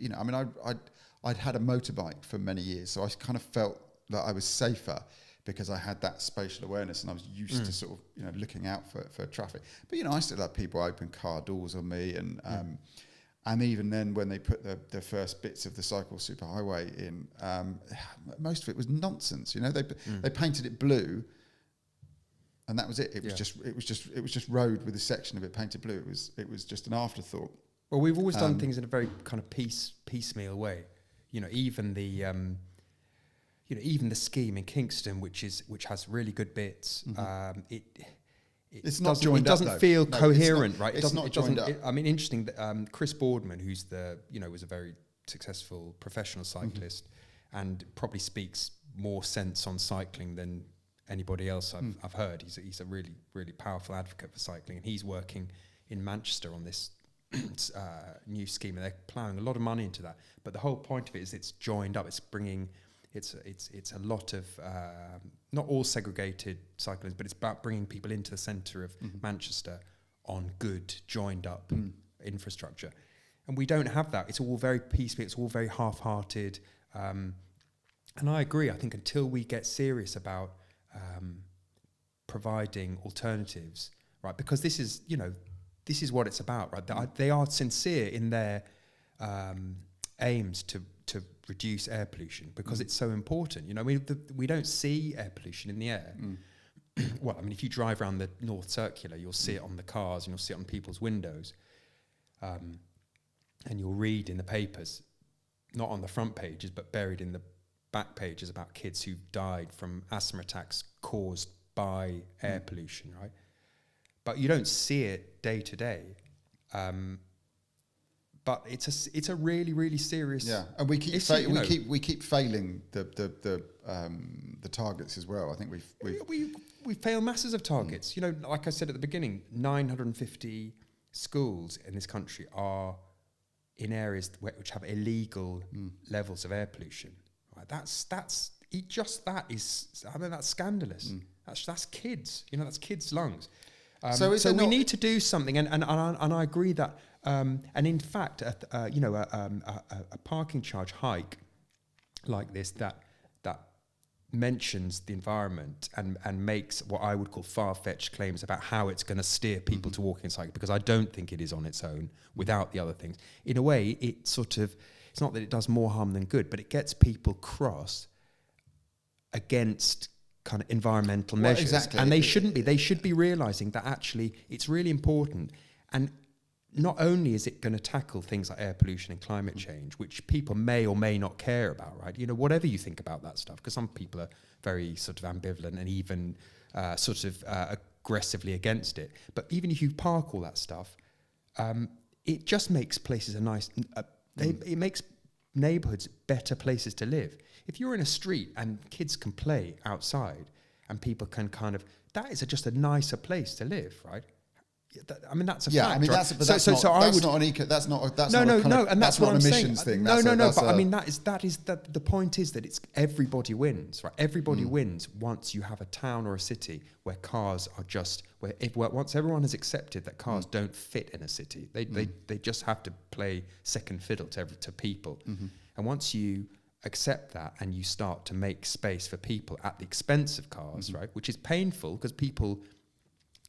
I'd had a motorbike for many years, so I kind of felt that I was safer because I had that spatial awareness and I was used to sort of looking out for traffic. But I still had people open car doors on me, and even then when they put the first bits of the cycle superhighway in, most of it was nonsense. They painted it blue. And that was it. It was just road with a section of it painted blue. It was just an afterthought. Well, we've always done things in a very kind of piecemeal way. Even the even the scheme in Kingston, which has really good bits. It's not joined up. It doesn't feel coherent, it's not, right? It's not joined up. Interesting that Chris Boardman, who's was a very successful professional cyclist, and probably speaks more sense on cycling than anybody else I've heard. He's a really, really powerful advocate for cycling, and he's working in Manchester on this new scheme, and they're ploughing a lot of money into that. But the whole point of it is it's joined up. It's bringing it's a lot of not all segregated cycling, but it's about bringing people into the centre of Manchester on good joined up infrastructure, and we don't have that. It's all very piecemeal. It's all very half-hearted, and I agree. I think until we get serious about providing alternatives, right? Because this is what it's about, right? They are sincere in their aims to reduce air pollution because it's so important. We don't see air pollution in the air. Well, I mean, if you drive around the North Circular, you'll see it on the cars and you'll see it on people's windows, and you'll read in the papers, not on the front pages, but buried in the back pages about kids who've died from asthma attacks caused by air pollution, right? But you don't see it day to day. But it's a really, really serious and we keep issue, we keep failing the targets as well. I think we fail masses of targets. Like I said at the beginning, 950 schools in this country are in areas which have illegal levels of air pollution. Right? That's scandalous. That's kids. That's kids' lungs. So we need to do something, and I agree that. And in fact, a parking charge hike like this that mentions the environment and makes what I would call far-fetched claims about how it's going to steer people to walking and cycling, because I don't think it is on its own without the other things. In a way, it's not that it does more harm than good, but it gets people cross against kind of environmental measures. Exactly. And they shouldn't be. They should be realising that actually it's really important. And not only is it going to tackle things like air pollution and climate change, which people may or may not care about, right? Whatever you think about that stuff, because some people are very sort of ambivalent and even aggressively against it. But even if you park all that stuff, it just makes places it makes neighbourhoods better places to live. If you're in a street and kids can play outside and people can that is just a nicer place to live, right? That's a fact. I mean, right? that's not an emissions thing. The point is that it's everybody wins, right? Everybody wins once you have a town or a city where cars are once everyone has accepted that cars don't fit in a city, they just have to play second fiddle to people. And once you accept that and you start to make space for people at the expense of cars, right? Which is painful because people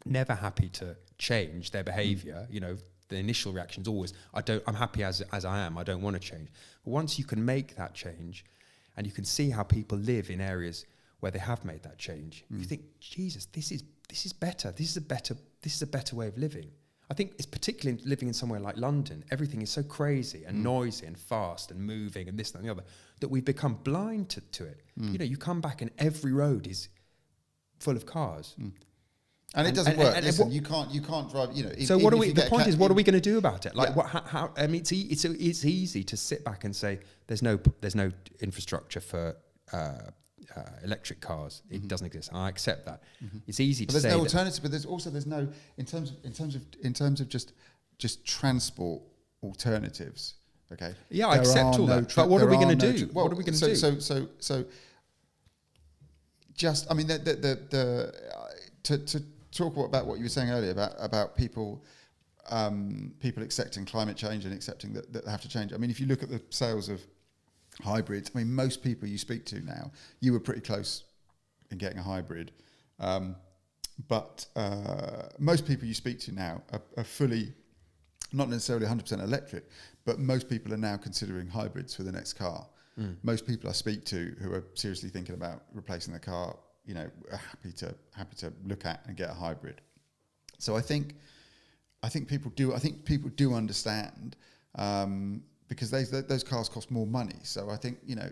never happy to change their behaviour. The initial reaction is always, I'm happy as I am, I don't want to change. But once you can make that change and you can see how people live in areas where they have made that change, you think, Jesus, this is better. This is a better way of living. I think it's particularly living in somewhere like London, everything is so crazy and noisy and fast and moving and this and the other, that we've become blind to it. You come back and every road is full of cars. And it doesn't work. Listen, you can't drive. So what are we? The point is, what are we going to do about it? Like, how? I mean, it's easy to sit back and say there's no infrastructure for electric cars. It doesn't exist. And I accept that. It's easy to say. There's no alternative, but there's no in terms of just transport alternatives. Okay. Yeah, I accept all that. But what are we going to do? What are we going to do? So just, I mean, to talk about what you were saying earlier about people accepting climate change and accepting that they have to change. I mean, if you look at the sales of hybrids, I mean, most people you speak to now, you were pretty close in getting a hybrid, but most people you speak to now are fully, not necessarily 100% electric, but most people are now considering hybrids for the next car. Most people I speak to who are seriously thinking about replacing their car, you know, are happy to look at and get a hybrid. So I think people do understand, because those cars cost more money. So I think, you know,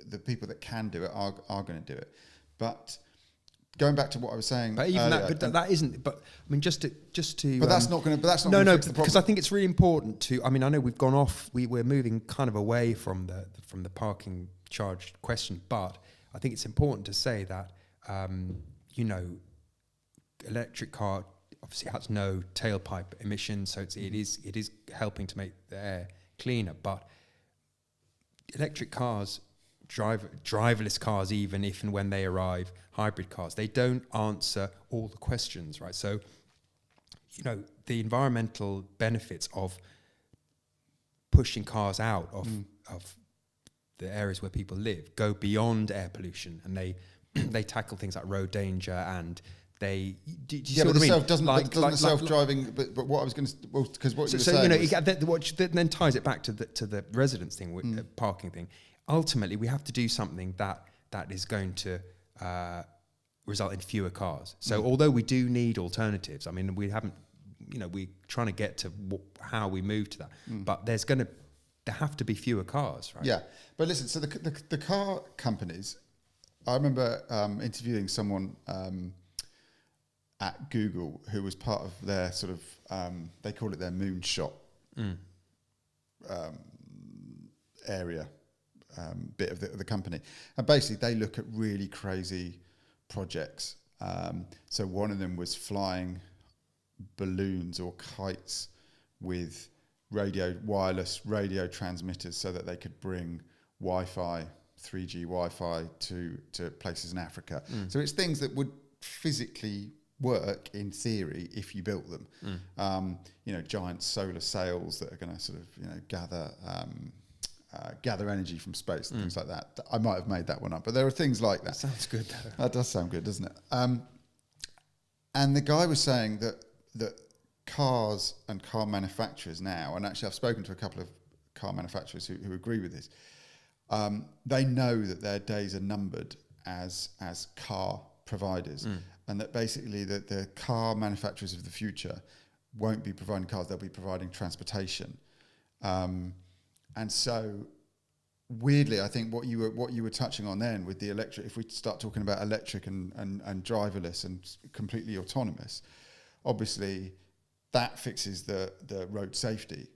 the people that can do it are going to do it. But going back to what I was saying, but even that isn't. But I mean, just to. But that's not going to. But that's not. No, fix the problem. because I think it's really important to. I mean, I know we've gone off. We're moving kind of away from the parking charge question, but I think it's important to say that you know, electric car obviously has no tailpipe emissions, so it is helping to make the air cleaner. But electric cars, driverless cars, even if and when they arrive, hybrid cars, they don't answer all the questions, right? So, you know, the environmental benefits of pushing cars out of the areas where people live go beyond air pollution, and they tackle things like road danger, and they do you see what I mean? Doesn't self-driving. But what I was going to, because what you were saying, you know, what then ties it back to the residence thing, parking thing. Ultimately, we have to do something that is going to result in fewer cars. So although we do need alternatives, I mean, we haven't, you know, we're trying to get to how we move to that. But there have to be fewer cars, right? Yeah. But listen, so the car companies, I remember interviewing someone at Google who was part of their sort of, they call it their moonshot area. Bit of the company, and basically they look at really crazy projects. So one of them was flying balloons or kites with wireless radio transmitters, so that they could bring Wi-Fi, 3G Wi-Fi to places in Africa. So it's things that would physically work in theory if you built them. You know, giant solar sails that are going to sort of, you know, gather energy from space and things like that. I might have made that one up, but there are things like that. Sounds good, though. That does sound good, doesn't it? And the guy was saying that cars and car manufacturers now, and actually I've spoken to a couple of car manufacturers who agree with this, they know that their days are numbered as car providers, and that basically the car manufacturers of the future won't be providing cars, they'll be providing transportation. And so, weirdly, I think what you were touching on then with the electric, if we start talking about electric and driverless and completely autonomous, obviously that fixes the road safety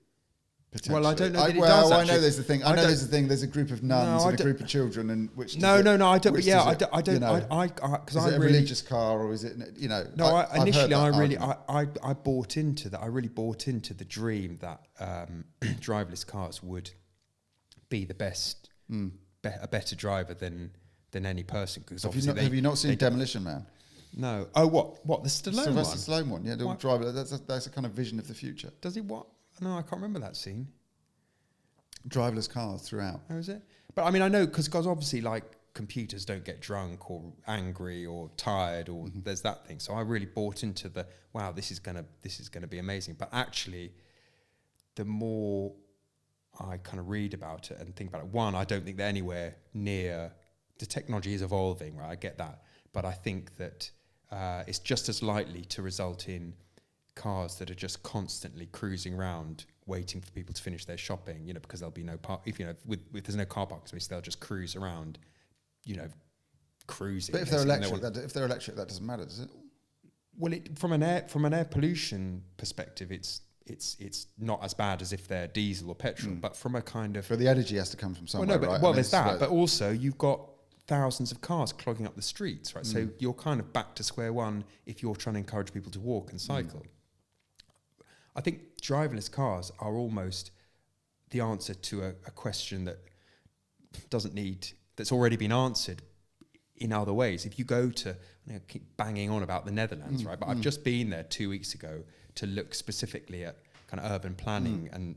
potentially. Well, I don't know that it well, does. I know there's the thing. I know there's the thing. There's a group of nuns and a group of children, and which no, I don't. But yeah, I don't. You know, Because is it a religious car, or is it, you know? No, initially I bought into that. I really bought into the dream that driverless cars would be the best, a better driver than any person. Because have you not seen Demolition Man? No. Oh, what the Stallone one? Sylvester Stallone one. Yeah, the driver. That's a kind of vision of the future. Does he what? No, I can't remember that scene. Driverless cars throughout. Oh, is it? But I mean, I know because obviously, like, computers don't get drunk or angry or tired, or there's that thing. So I really bought into the wow, this is gonna be amazing. But actually, the more I kind of read about it and think about it, one, I don't think they're anywhere near. The technology is evolving, right? I get that, but I think that it's just as likely to result in cars that are just constantly cruising around waiting for people to finish their shopping, you know, because there'll be no park. If, you know, if there's no car park space, they'll just cruise around, you know, cruising. But if they're electric, that doesn't matter, does it? Well, from an air pollution perspective, it's not as bad as if they're diesel or petrol, but from a kind of... But the energy has to come from somewhere, right? Well, there's that, but also you've got thousands of cars clogging up the streets, right? So you're kind of back to square one if you're trying to encourage people to walk and cycle. I think driverless cars are almost the answer to a question that that's already been answered in other ways. If you go to, I keep banging on about the Netherlands, right? But I've just been there 2 weeks ago to look specifically at kind of urban planning, and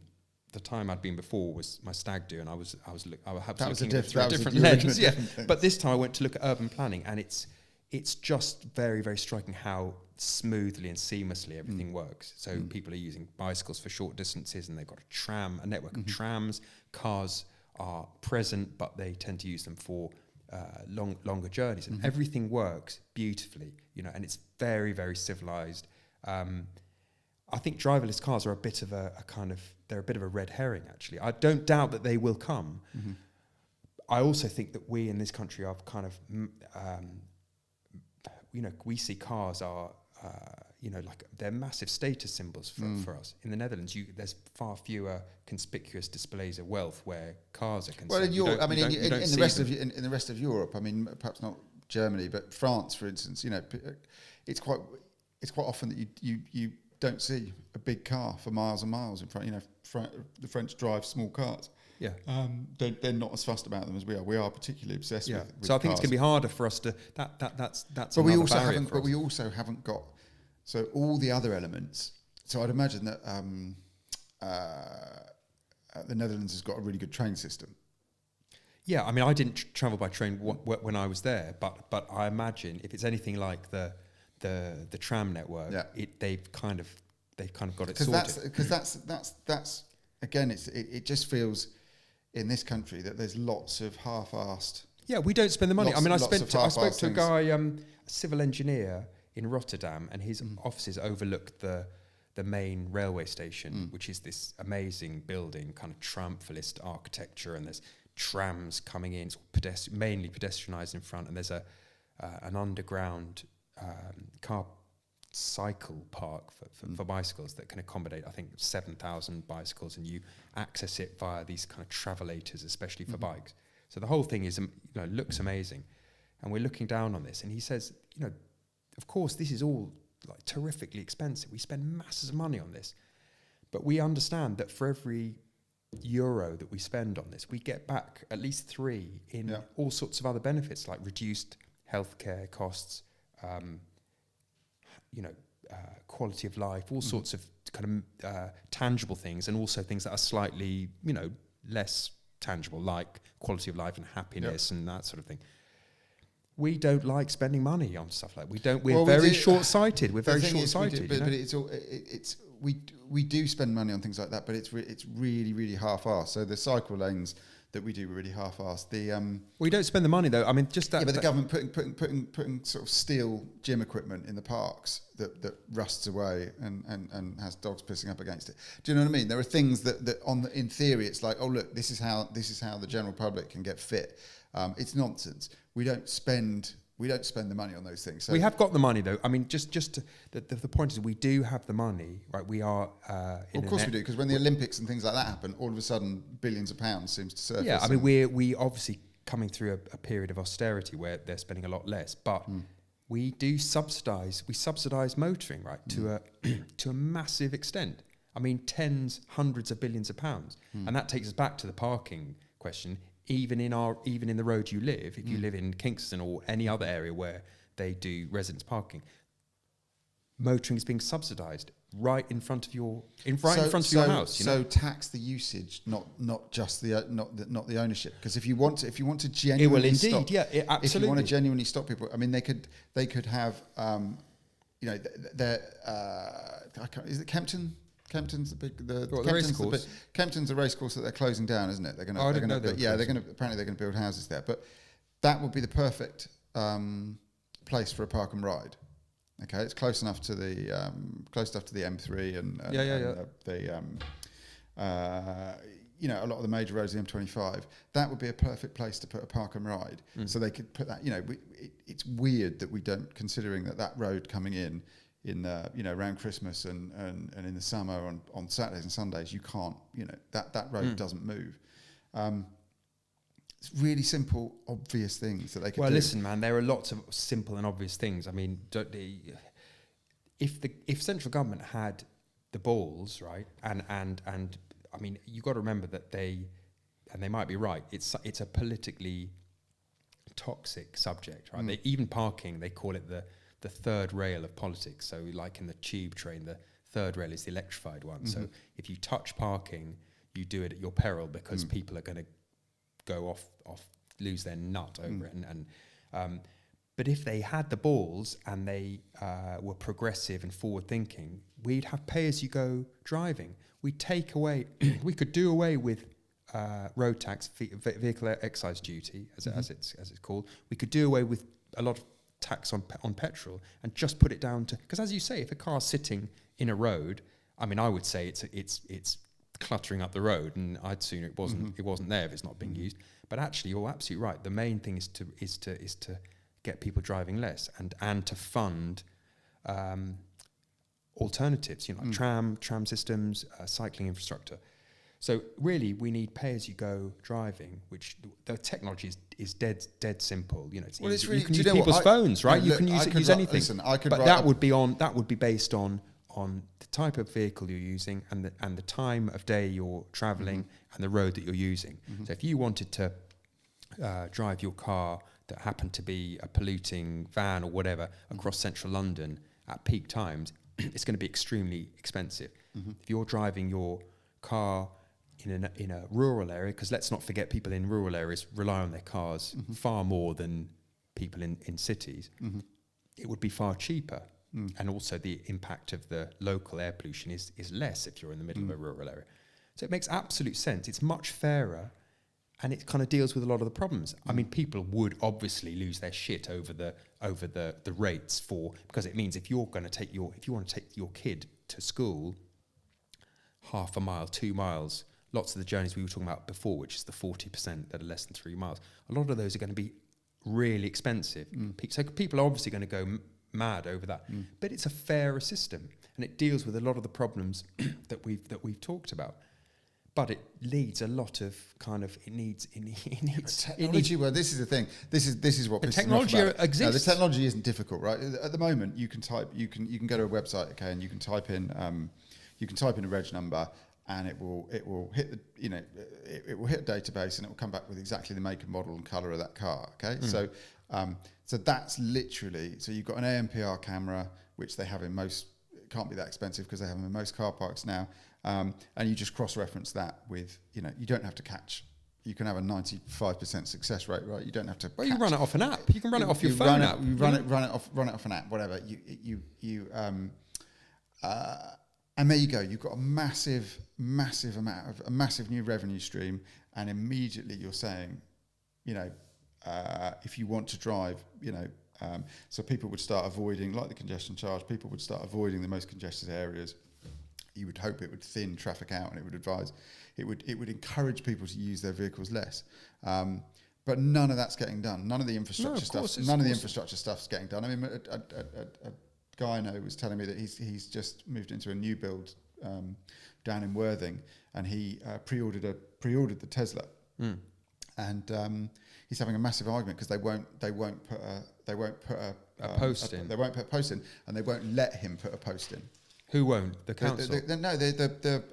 the time I'd been before was my stag do, and I was looking through a different lens. Yeah, but this time I went to look at urban planning, and it's just very, very striking how smoothly and seamlessly everything works. So people are using bicycles for short distances, and they've got a network of trams. Cars are present, but they tend to use them for longer journeys, and everything works beautifully, and it's very, very civilized. I think driverless cars are a bit of they're a bit of a red herring, actually. I don't doubt that they will come. I also think that we in this country are kind of, we see cars are, like they're massive status symbols for us. In the Netherlands, there's far fewer conspicuous displays of wealth where cars are concerned. Well, in the rest of Europe, I mean, perhaps not Germany, but France, for instance, it's quite often that you don't see a big car for miles and miles in front. The French drive small cars. Yeah, they're not as fussed about them as we are. We are particularly obsessed with so I think cars. it's going to be harder for us to. That's. But we also haven't got. So all the other elements. So I'd imagine that the Netherlands has got a really good train system. Yeah, I mean, I didn't travel by train when I was there, but I imagine if it's anything like the tram network, they've kind of got it sorted. Because that's again, it just feels in this country that there's lots of half-assed. Yeah, we don't spend the money. I spoke to a guy, a civil engineer in Rotterdam, and his offices overlooked the main railway station, which is this amazing building, kind of triumphalist architecture, and there's trams coming in, mainly pedestrianised in front, and there's an underground car cycle park for bicycles that can accommodate, I think, 7,000 bicycles, and you access it via these kind of travelators, especially for bikes. So the whole thing is, looks amazing, and we're looking down on this. And he says, of course, this is all like terrifically expensive. We spend masses of money on this, but we understand that for every euro that we spend on this, we get back at least 3 in all sorts of other benefits, like reduced healthcare costs, quality of life, all sorts of kind of tangible things, and also things that are slightly, less tangible, like quality of life and happiness and that sort of thing. We don't like spending money on stuff like that. We're very short-sighted. We're very short-sighted. But we do spend money on things like that, but it's really, really half-assed. So the cycle lanes that we do were really half-assed. We don't spend the money though. I mean, just that. Yeah, but the government putting sort of steel gym equipment in the parks that rusts away and has dogs pissing up against it. Do you know what I mean? There are things that in theory it's like, oh look, this is how the general public can get fit. It's nonsense. We don't spend the money on those things. So we have got the money though. I mean, the point is we do have the money, right? We are. Of course we do, because when the Olympics and things like that happen, all of a sudden billions of pounds seems to surface. Yeah, I mean we obviously coming through a period of austerity where they're spending a lot less, but we do subsidise. We subsidise motoring, right, to a massive extent. I mean, hundreds of billions of pounds, and that takes us back to the parking question. Even in the road you live, if you live in Kingston or any other area where they do residence parking, motoring is being subsidised right in front of your house. So tax the usage, not just the ownership. Because if you want to genuinely, it will indeed. Stop, absolutely. If you want to genuinely stop people, I mean, they could have, is it Kempton? Kempton's Kempton's a race course that they're closing down, isn't it? They're going to build houses there. But that would be the perfect place for a park and ride. Okay, it's close enough to the M3 and a lot of the major roads, the M25. That would be a perfect place to put a park and ride. So they could put that. It's weird that we don't, considering that road coming in around Christmas and in the summer on Saturdays and Sundays, you can't, that road doesn't move. It's really simple, obvious things that they could do. Well, listen, man, there are lots of simple and obvious things. I mean, if central government had the balls, right, and I mean, you got to remember that they might be right. It's a politically toxic subject, right? They, even parking, they call it the third rail of politics. So like in the tube train, the third rail is the electrified one. So if you touch parking, you do it at your peril, because people are going to go off, lose their nut over it. But if they had the balls and they were progressive and forward thinking, we'd have pay-as-you-go driving. We'd take away, we could do away with road tax, vehicle excise duty, as it's called. We could do away with a lot of tax on petrol and just put it down to, because as you say, if a car's sitting in a road, I mean, I would say it's cluttering up the road, and I'd sooner it wasn't there if it's not being used. But actually, you're absolutely right. The main thing is to get people driving less, and to fund alternatives, like tram systems, cycling infrastructure. So really, we need pay-as-you-go driving, which the technology is dead simple. It's easy. It's really, you can use people's phones, right? You can use anything. Listen, but that would be based on the type of vehicle you're using and the time of day you're traveling and the road that you're using. So if you wanted to drive your car that happened to be a polluting van or whatever across central London at peak times, it's going to be extremely expensive. If you're driving your car in a rural area, because let's not forget, people in rural areas rely on their cars far more than people in cities, it would be far cheaper. And also the impact of the local air pollution is less if you're in the middle of a rural area. So it makes absolute sense. It's much fairer, and it kind of deals with a lot of the problems. I mean, people would obviously lose their shit over the rates because it means if you want to take your kid to school half a mile, 2 miles, lots of the journeys we were talking about before, which is the 40% that are less than 3 miles, a lot of those are going to be really expensive. So people are obviously going to go mad over that, but it's a fairer system, and it deals with a lot of the problems that we've talked about. But it leads a lot of kind of it needs technology. Well, this is the thing. This is what the technology exists. No, the technology isn't difficult, right? At the moment, you can go to a website, okay, and you can type in a reg number, and it will hit the it will hit a database, and it will come back with exactly the make and model and color of that car. Okay, so that's literally, so you've got an ANPR camera, which they have in most. It can't be that expensive because they have them in most car parks now. And you just cross-reference that with, you don't have to catch. You can have a 95% success rate, right? You don't have to. Well, you run it off an app. You can run it off your phone app. You run it off an app, whatever. And there you go. You've got a massive new revenue stream, and immediately you're saying, if you want to drive, so people would start avoiding, like the congestion charge. People would start avoiding the most congested areas. You would hope it would thin traffic out, and it would encourage people to use their vehicles less. But none of that's getting done. None of the infrastructure stuff's getting done. I mean, a guy I know was telling me that he's just moved into a new build down in Worthing, and he pre-ordered the Tesla, and he's having a massive argument because they won't put a post in. They won't put a post in, and they won't let him put a post in. Who won't? The council? The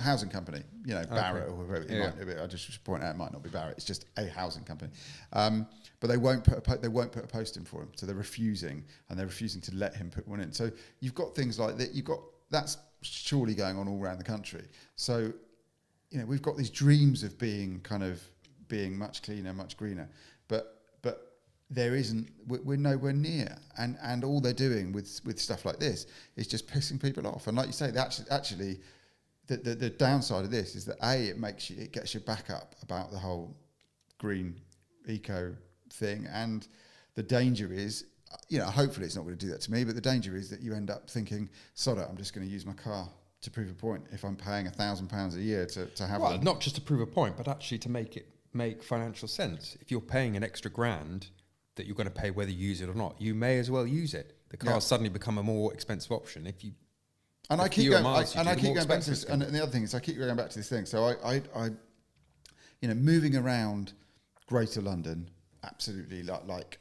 housing company. Barratt or whoever it might be. I just point out it might not be Barratt. It's just a housing company. But they won't put a post in for him. So they're refusing to let him put one in. So you've got things like that. That's surely going on all around the country. So we've got these dreams of being much cleaner, much greener, but there isn't. We're nowhere near, and all they're doing with stuff like this is just pissing people off. And like you say, actually, the downside of this is that it gets you back up about the whole green eco thing, and the danger is, hopefully it's not going to do that to me, but the danger is that you end up thinking, sod it, I'm just going to use my car to prove a point if I'm paying £1,000 a year to have one. Not just to prove a point, but actually to make financial sense. If you're paying an extra £1,000 that you're going to pay whether you use it or not, you may as well use it. The car's suddenly become a more expensive option if you. And I keep going back to this. And the other thing is, I keep going back to this thing. So I moving around Greater London, absolutely like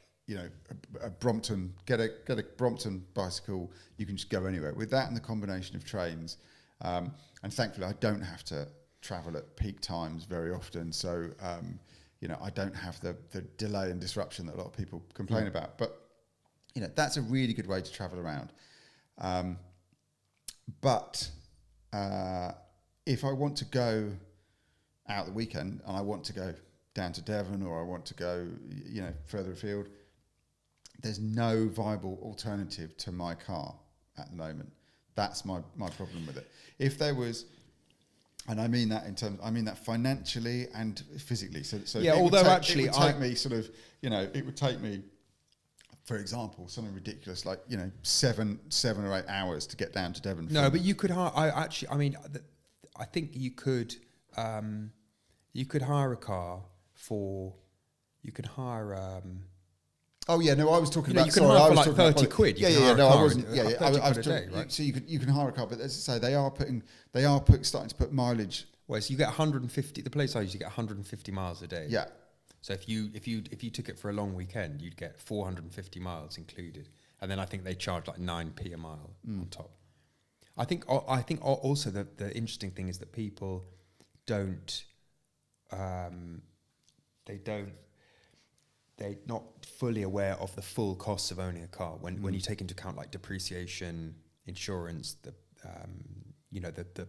a Brompton, get a Brompton bicycle. You can just go anywhere with that, and the combination of trains. And thankfully, I don't have to travel at peak times very often. So I don't have the delay and disruption that a lot of people complain about. But that's a really good way to travel around. But if I want to go out the weekend and I want to go down to Devon, or I want to go, further afield, there's no viable alternative to my car at the moment. That's my problem with it. If there was, and I mean that financially and physically. So yeah, although actually it would take me sort of, it would take me, for example, something ridiculous like 7 or 8 hours to get down to Devon. No, but you could hire. I think you could hire a car for. You could hire. Oh yeah, no, I was talking you about. You can hire for like 30 quid. No, I wasn't. Yeah, I was talking. Day, right? So you can hire a car, but as I say, they are starting to put mileage. Well, so you get 150. The place I use, you get 150 miles a day. Yeah. So if you took it for a long weekend, you'd get 450 miles included, and then I think they charge like 9p a mile on top. I think also the interesting thing is that people don't. They're not fully aware of the full costs of owning a car when you take into account like depreciation, insurance, the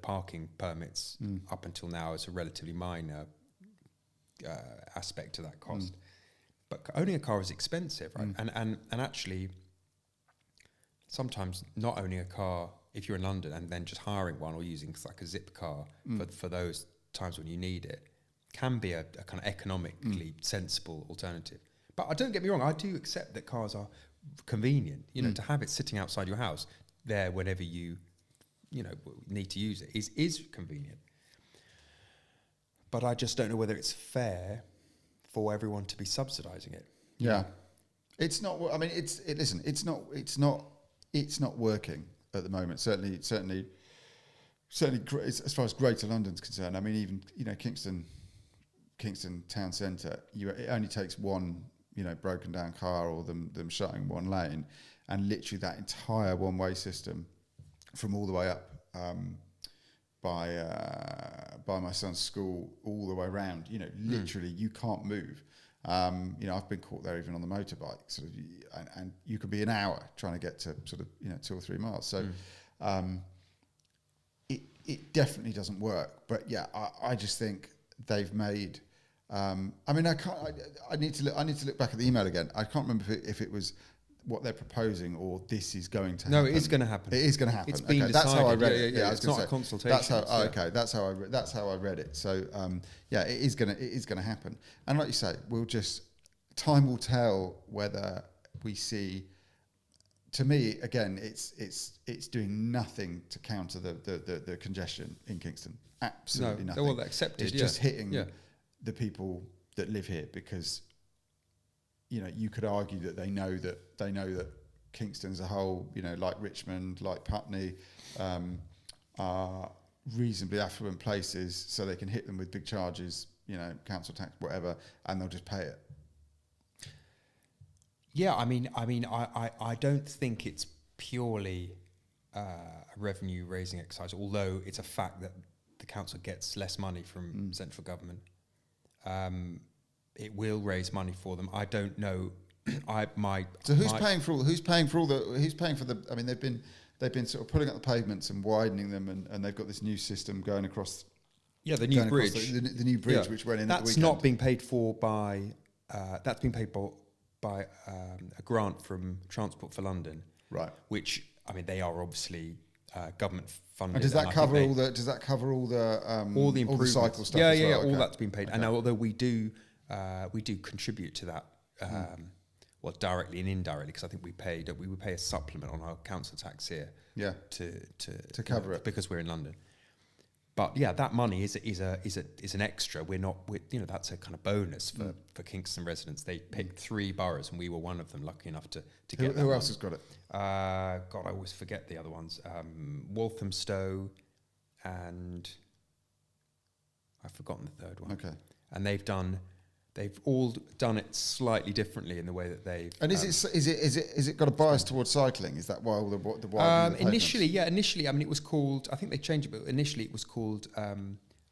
parking permits. Up until now is a relatively minor aspect to that cost. But owning a car is expensive, right? And actually, sometimes not owning a car, if you're in London, and then just hiring one or using like a zip car for those times when you need it, can be a kind of economically sensible alternative. But don't get me wrong, I do accept that cars are convenient. To have it sitting outside your house there whenever you need to use it is convenient. But I just don't know whether it's fair for everyone to be subsidising it. Yeah, it's not. I mean, listen. It's not working at the moment. Certainly, as far as Greater London's concerned. I mean, even Kingston town centre. It only takes one broken down car or them shutting one lane, and literally that entire one way system from all the way up by my son's school all the way around. Literally you can't move. I've been caught there even on the motorbike, sort of, and you could be an hour trying to get to sort of 2 or 3 miles. So it definitely doesn't work. But yeah, I just think they've made. I need to look back at the email again. I can't remember if it was what they're proposing or this is going to happen. No, it is going to happen. It is going to happen. It's been decided. That's how I read it. Yeah, it's not a consultation. That's how I read it. So it is going to happen. And like you say, time will tell whether we see. To me, again, it's doing nothing to counter the congestion in Kingston. Absolutely nothing. Well, accepted. It's just hitting the people that live here, because you could argue that they know that Kingston as a whole, like Richmond, like Putney, are reasonably affluent places, so they can hit them with big charges, council tax, whatever, and they'll just pay it. Yeah, I don't think it's purely a revenue raising exercise, although it's a fact that the council gets less money from central government. It will raise money for them. I don't know. Who's paying for the? I mean, they've been sort of putting up the pavements and widening them, and they've got this new system going across. Yeah, the new bridge. The new bridge, which went in. That's not being paid for by. That's being paid for by a grant from Transport for London. Right. Which they are obviously government funded. And does that cover all the? Does that cover all the cycle stuff? Yeah, as well? All that's been paid. Okay. And now, although we do contribute to that, well, directly and indirectly, because I think we would pay a supplement on our council tax here. Yeah. To cover it, because we're in London. But yeah, that money is an extra. That's a kind of bonus for Kingston residents. They picked 3 boroughs, and we were one of them. Lucky enough to get. Who else has got it? I always forget the other ones. Walthamstow, and I've forgotten the third one. Okay. And they've all done it slightly differently in the way that they've. And is it got a bias towards cycling? Is that why all the initially, it was called. I think they changed it, but initially it was called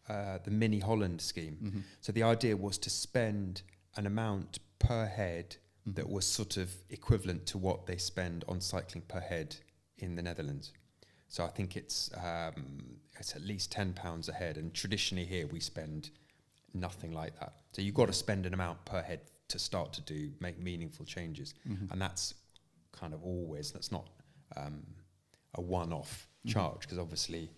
the Mini Holland scheme. So the idea was to spend an amount per head that was sort of equivalent to what they spend on cycling per head in the Netherlands. So I think it's at least £10 a head, and traditionally here we spend nothing like that. So you've got to spend an amount per head to start to make meaningful changes, and that's kind of always, that's not a one-off charge, because obviously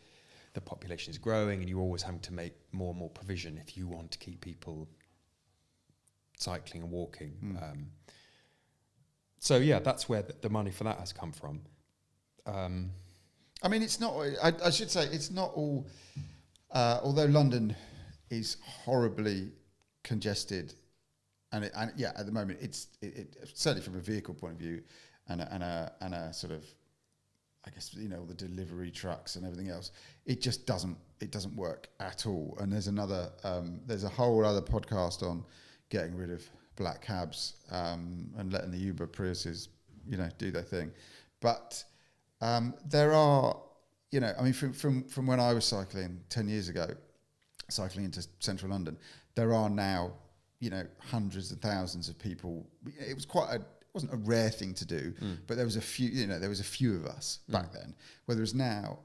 the population is growing and you're always having to make more and more provision if you want to keep people cycling and walking. So yeah, that's where the money for that has come from. I mean, it's not, I should say, it's not all, although London is horribly congested, and at the moment, it certainly from a vehicle point of view, and a sort of, I guess, the delivery trucks and everything else, it just doesn't work at all. And there's a whole other podcast on getting rid of black cabs and letting the Uber Priuses, do their thing. But there are, I mean, from when I was cycling 10 years ago, cycling into central London, there are now, hundreds of thousands of people. It wasn't a rare thing to do, but there was a few of us back then. Whereas now,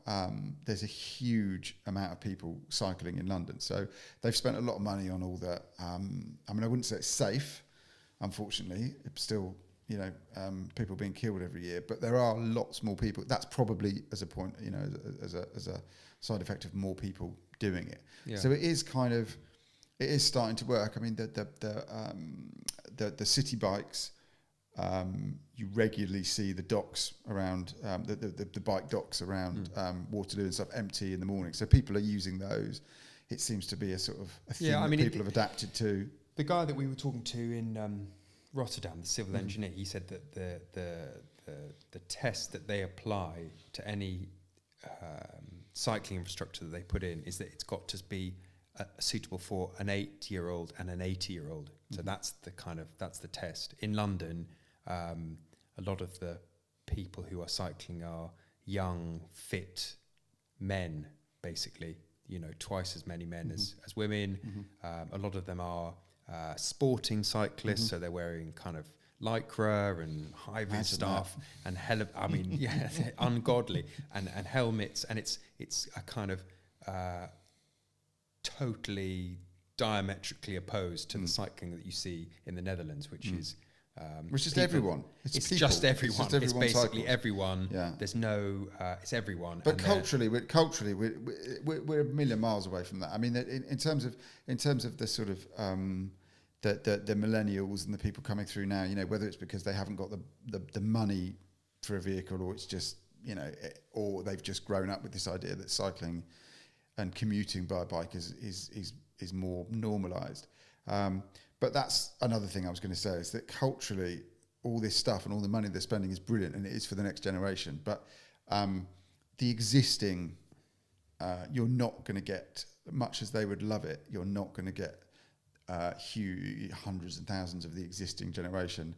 there's a huge amount of people cycling in London. So they've spent a lot of money on all the, I wouldn't say it's safe, unfortunately. It's still, people being killed every year, but there are lots more people. That's probably as a point, as a side effect of more people doing it. Yeah. So it is starting to work. I mean, the city bikes, you regularly see the docks around, the bike docks around Waterloo and stuff empty in the morning. So people are using those. It seems to be a sort of a thing that people have adapted to. The guy that we were talking to in Rotterdam, the civil engineer, he said that the test that they apply to any cycling infrastructure that they put in is that it's got to be suitable for an 8-year-old and an 80-year-old. So that's the test. In London, a lot of the people who are cycling are young, fit men, basically. Twice as many men as women. A lot of them are sporting cyclists, so they're wearing kind of lycra and high-vis stuff and ungodly and helmets, and it's a kind of totally diametrically opposed to the cycling that you see in the Netherlands, which is everyone. It's just everyone. It's basically cycles. Everyone. Yeah. There's no. It's everyone. But culturally, we're a million miles away from that. I mean, in terms of the sort of the millennials and the people coming through now, whether it's because they haven't got the money for a vehicle, or it's just or they've just grown up with this idea that cycling and commuting by bike is more normalised. But that's another thing I was going to say, is that culturally, all this stuff and all the money they're spending is brilliant, and it is for the next generation. But the existing, you're not going to get, much as they would love it, you're not going to get huge hundreds and thousands of the existing generation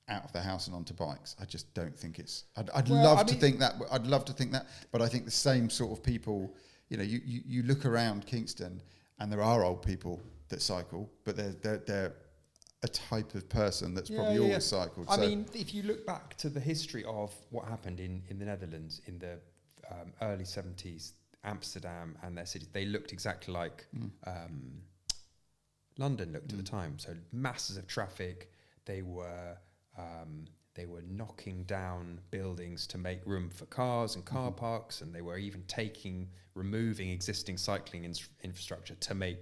out of the house and onto bikes. I just don't think it's. I'd love to think that, but I think the same sort of people. You look around Kingston, and there are old people that cycle, but they're a type of person that's probably always cycled. I mean, if you look back to the history of what happened in the Netherlands in the early 70s, Amsterdam and their cities, they looked exactly like London looked at the time. So masses of traffic. They were knocking down buildings to make room for cars and car parks, and they were even removing existing cycling infrastructure to make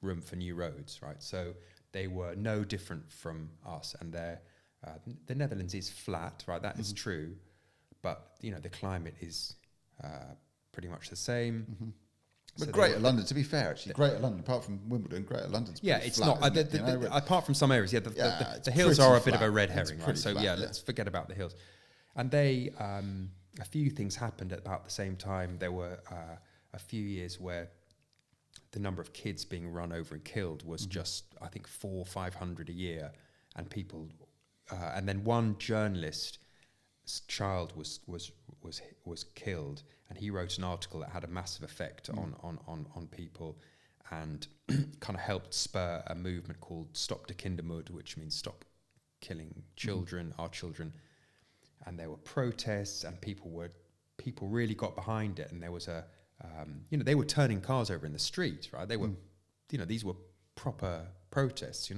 room for new roads, right? So they were no different from us, and the Netherlands is flat, right? That is true, but the climate is pretty much the same. But so Greater London, to be fair, actually, Greater London, apart from Wimbledon, Greater London's it's flat, not. Apart from some areas, the hills are a bit of a red herring, right? So let's forget about the hills. And they, a few things happened at about the same time. There were a few years where the number of kids being run over and killed was just, I think, 400 or 500 a year, and people, and then one journalist child was killed, and he wrote an article that had a massive effect on people, and kind of helped spur a movement called Stop de Kindermoord, which means stop killing children, our children. And there were protests, and people really got behind it, and there was they were turning cars over in the street, right? They were, these were proper protests,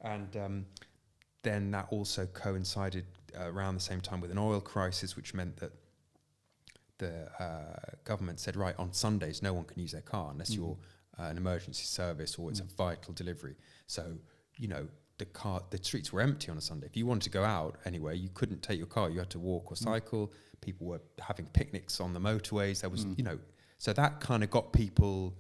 and then that also coincided around the same time with an oil crisis, which meant that the government said, right, on Sundays no one can use their car unless you're an emergency service or it's a vital delivery. So the streets were empty on a Sunday. If you wanted to go out anywhere, you couldn't take your car. You had to walk or cycle. People were having picnics on the motorways. There was, so that kind of got people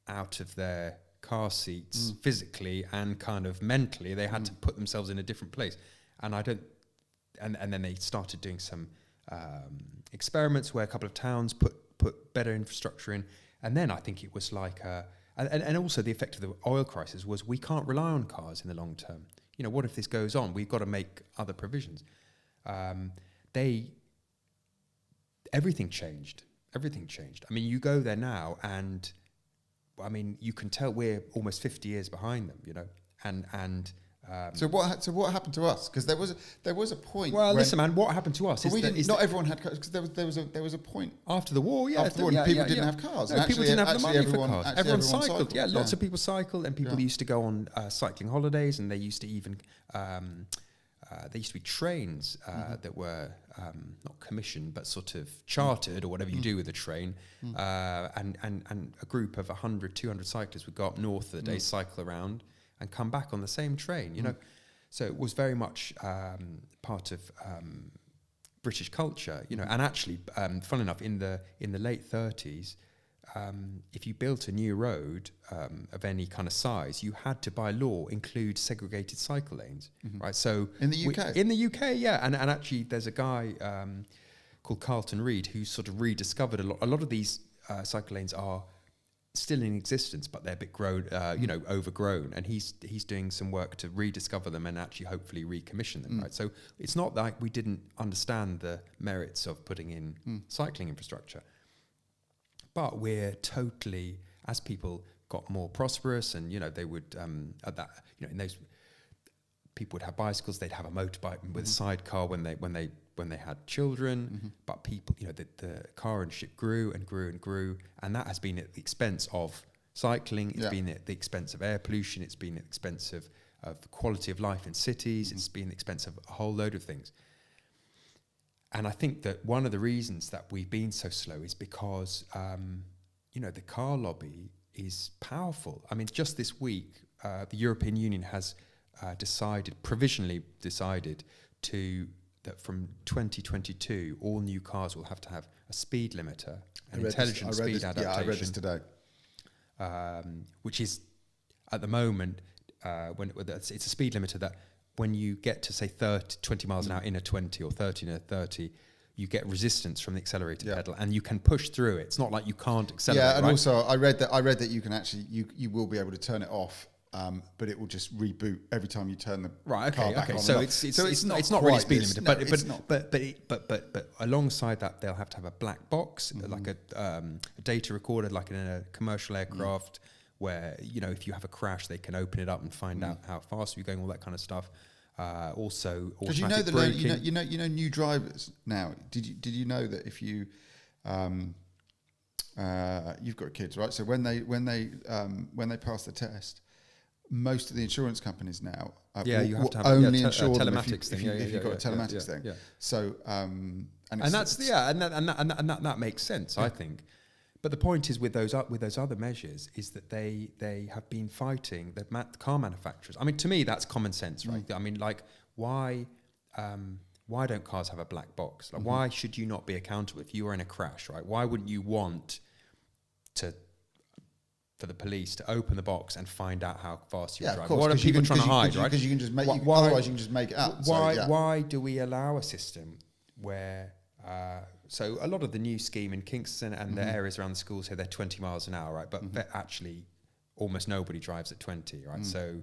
out of their car seats physically and kind of mentally. They had to put themselves in a different place. And and then they started doing some experiments where a couple of towns put better infrastructure in. And then I think it was like and also the effect of the oil crisis was we can't rely on cars in the long term. What if this goes on? We've got to make other provisions. Everything changed. I mean, you go there now, and I mean, you can tell we're almost 50 years behind them. And so what happened to us? Because there was a point. Well, listen, man. What happened to us? Not everyone had cars, because there was a point after the war. Yeah, after the war, people didn't have cars. No, people didn't have the money for cars. Everyone cycled. Yeah, lots of people cycled, and people used to go on cycling holidays, and they used to even there used to be trains that were not commissioned but sort of chartered, or whatever you do with a train, and a group of 100, 200 cyclists would go up north of the day, cycle around, and come back on the same train, So it was very much part of British culture, and actually, funnily enough, in the late 30s, if you built a new road of any kind of size, you had to, by law, include segregated cycle lanes, right? So in the UK? In the UK, yeah. And actually, there's a guy called Carlton Read who sort of rediscovered a lot of these cycle lanes are still in existence, but they're a bit overgrown, and he's doing some work to rediscover them and actually hopefully recommission them, right? So it's not like we didn't understand the merits of putting in cycling infrastructure, but we're totally, as people got more prosperous, and they would in those, people would have bicycles, they'd have a motorbike with a sidecar when they had children, but people, the car ownership grew and grew and grew, and that has been at the expense of cycling. It's been at the expense of air pollution. It's been at the expense of the quality of life in cities. It's been at the expense of a whole load of things. And I think that one of the reasons that we've been so slow is because, the car lobby is powerful. I mean, just this week, the European Union has provisionally decided that from 2022, all new cars will have to have a speed limiter, an intelligent speed adaptation. Yeah, I read this today. Which is, at the moment, it's a speed limiter that when you get to, say, 20 miles an hour in a 20 or 30 in a 30, you get resistance from the accelerator pedal, and you can push through it. It's not like you can't accelerate. Yeah, and also I read that you can actually you will be able to turn it off. But it will just reboot every time you turn the car back on. So it's not really speed limited, but alongside that, they'll have to have a black box, like a data recorder, like in a commercial aircraft, where if you have a crash, they can open it up and find out how fast you're going, all that kind of stuff. Also, because you know new drivers now. Did you know that if you you've got kids, right? So when they pass the test, most of the insurance companies now you have to have only insure telematics them if you've got a telematics thing. Yeah. So and that makes sense, I think. But the point is with those other measures is that they have been fighting the car manufacturers. I mean, to me, that's common sense, right? I mean, like why don't cars have a black box? Like, why should you not be accountable if you are in a crash, right? Why wouldn't you want for the police to open the box and find out how fast you're driving? What are people trying to hide, right? Because you can just make otherwise you can just make it up. Why do we allow a system where so a lot of the new scheme in Kingston and the areas around the schools here, they're 20 miles an hour, right? But actually almost nobody drives at 20, right? So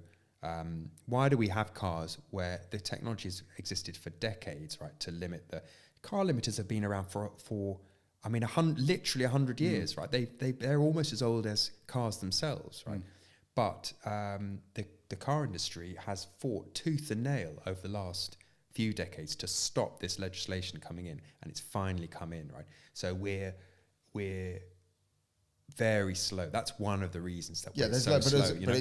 Why do we have cars where the technology has existed for decades, right? To limit the car limiters have been around for I mean, literally 100 years, right? They're almost as old as cars themselves, right? But the car industry has fought tooth and nail over the last few decades to stop this legislation coming in, and it's finally come in, right? So we're very slow. That's one of the reasons that we're so slow. But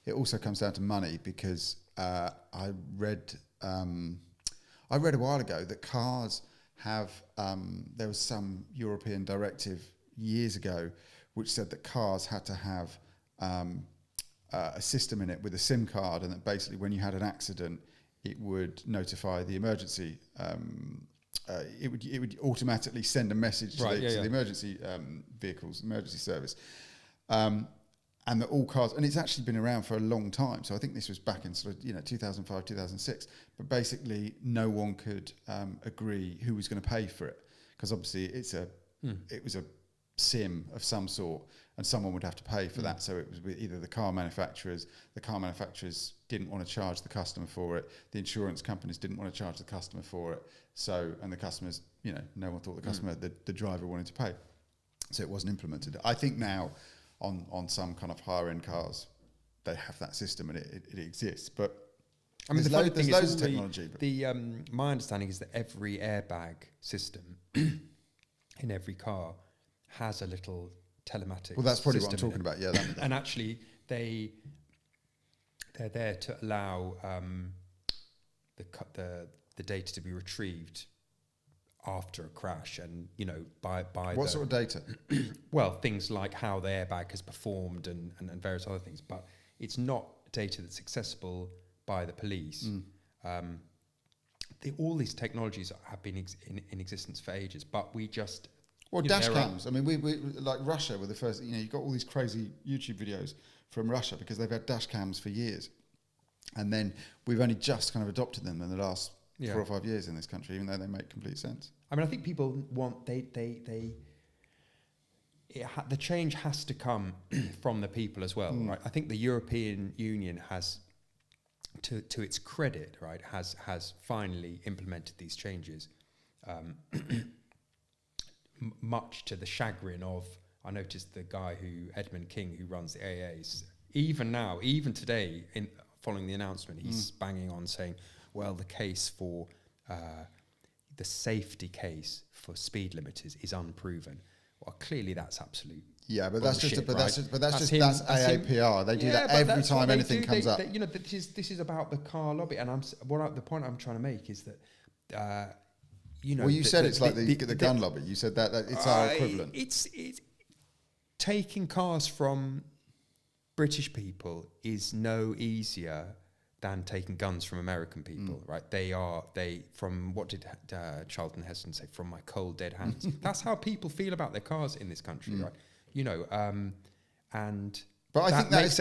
it also comes down to money, because I read a while ago that cars have there was some European directive years ago which said that cars had to have a system in it with a SIM card, and that basically when you had an accident, it would notify the emergency. It would automatically send a message to the emergency vehicles, emergency service. And that all cars, and it's actually been around for a long time. So I think this was back in sort of 2005, 2006. But basically, no one could agree who was going to pay for it, because obviously it was a SIM of some sort, and someone would have to pay for that. So it was with either the car manufacturers. The car manufacturers didn't want to charge the customer for it. The insurance companies didn't want to charge the customer for it. So, and the customers, no one thought the customer, the driver wanted to pay. So it wasn't implemented. I think now, on some kind of higher end cars, they have that system and it exists. But I mean, there's loads of technology. My understanding is that every airbag system in every car has a little telematics. Well, that's probably what I'm talking about. Yeah, and actually they're there to allow the data to be retrieved after a crash, and by what sort of data? Well, things like how the airbag has performed and various other things, but it's not data that's accessible by the police. All these technologies have been in existence for ages, but we just dash cams. I mean, we like Russia were the first. You've got all these crazy YouTube videos from Russia because they've had dash cams for years, and then we've only just kind of adopted them in the last 4 or 5 years in this country, even though they make complete sense. I mean, I think people want the change has to come from the people as well, right? I think the European Union has, to its credit, right, has finally implemented these changes, much to the chagrin of, I noticed the guy Edmund King, who runs the AAs, even today, following the announcement, he's banging on saying, well, the case for the safety case for speed limiters is unproven. Well, clearly that's absolute. Yeah, but bullshit, that's AAPR. They do that every time anything comes up. This is about the car lobby, and the point I'm trying to make is that Well, you said it's like the gun lobby. You said that it's our equivalent. It's taking cars from British people is no easier than taking guns from American people, right? From what did Charlton Heston say? From my cold dead hands. That's how people feel about their cars in this country, right? And but I think that's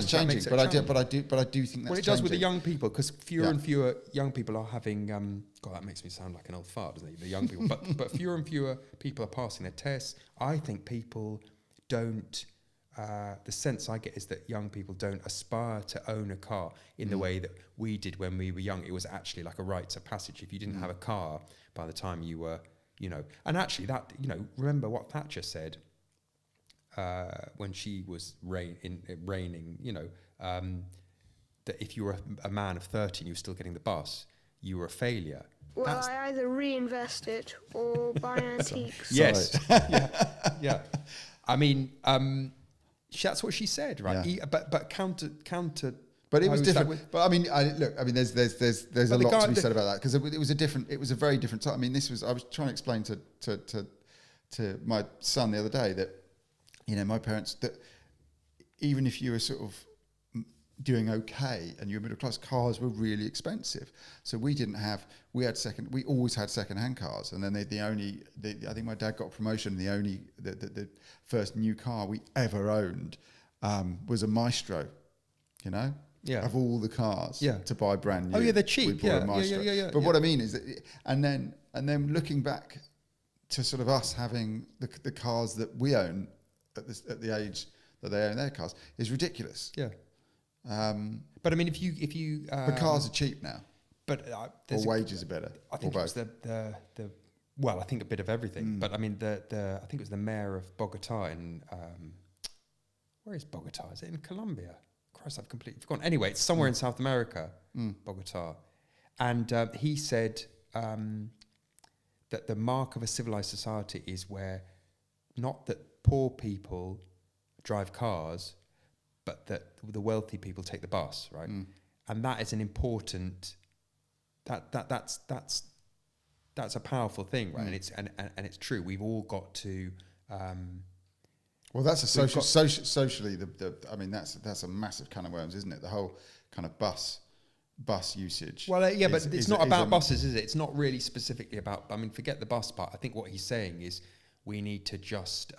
changing. But I do think that's changing. Well, it does with the young people, because fewer and fewer young people are having. God, that makes me sound like an old fart, doesn't it? The young people, but fewer and fewer people are passing their tests. I think people don't. The sense I get is that young people don't aspire to own a car in the way that we did when we were young. It was actually like a rites of passage. If you didn't have a car by the time you were, and actually that, remember what Thatcher said when she was reigning, that if you were a man of 30 and you were still getting the bus, you were a failure. Well, I either reinvest it or buy antiques. Yes. Yeah. I mean, that's what she said, right? Yeah. But counter. But it was different. But I mean, there's a lot to be said about that, because it was a very different time. I mean, I was trying to explain to my son the other day that, my parents, that even if you were sort of doing okay and you were middle class, cars were really expensive. So we always had second-hand cars, and then I think my dad got a promotion. The first new car we ever owned was a Maestro, of all the cars to buy brand new. Oh yeah, they're cheap. We bought a Maestro. But what I mean is that, and then looking back to sort of us having the cars that we own at the age that they own their cars is ridiculous. Yeah. But I mean, if you but cars are cheap now, but or wages are better. I think it was the well, I think a bit of everything. But I mean, I think it was the mayor of Bogota in where is Bogota? Is it in Colombia? Christ, I've completely forgotten. Anyway, it's somewhere in South America, Bogota, and he said that the mark of a civilized society is where not that poor people drive cars, but that the wealthy people take the bus, right? And that is an important. That's a powerful thing, right? And it's true. We've all got to. Well, that's a socially. I mean, that's a massive can of worms, isn't it? The whole kind of bus usage. Well, yeah, but it's not about buses, is it? It's not really specifically about. I mean, forget the bus part. I think what he's saying is we need to just.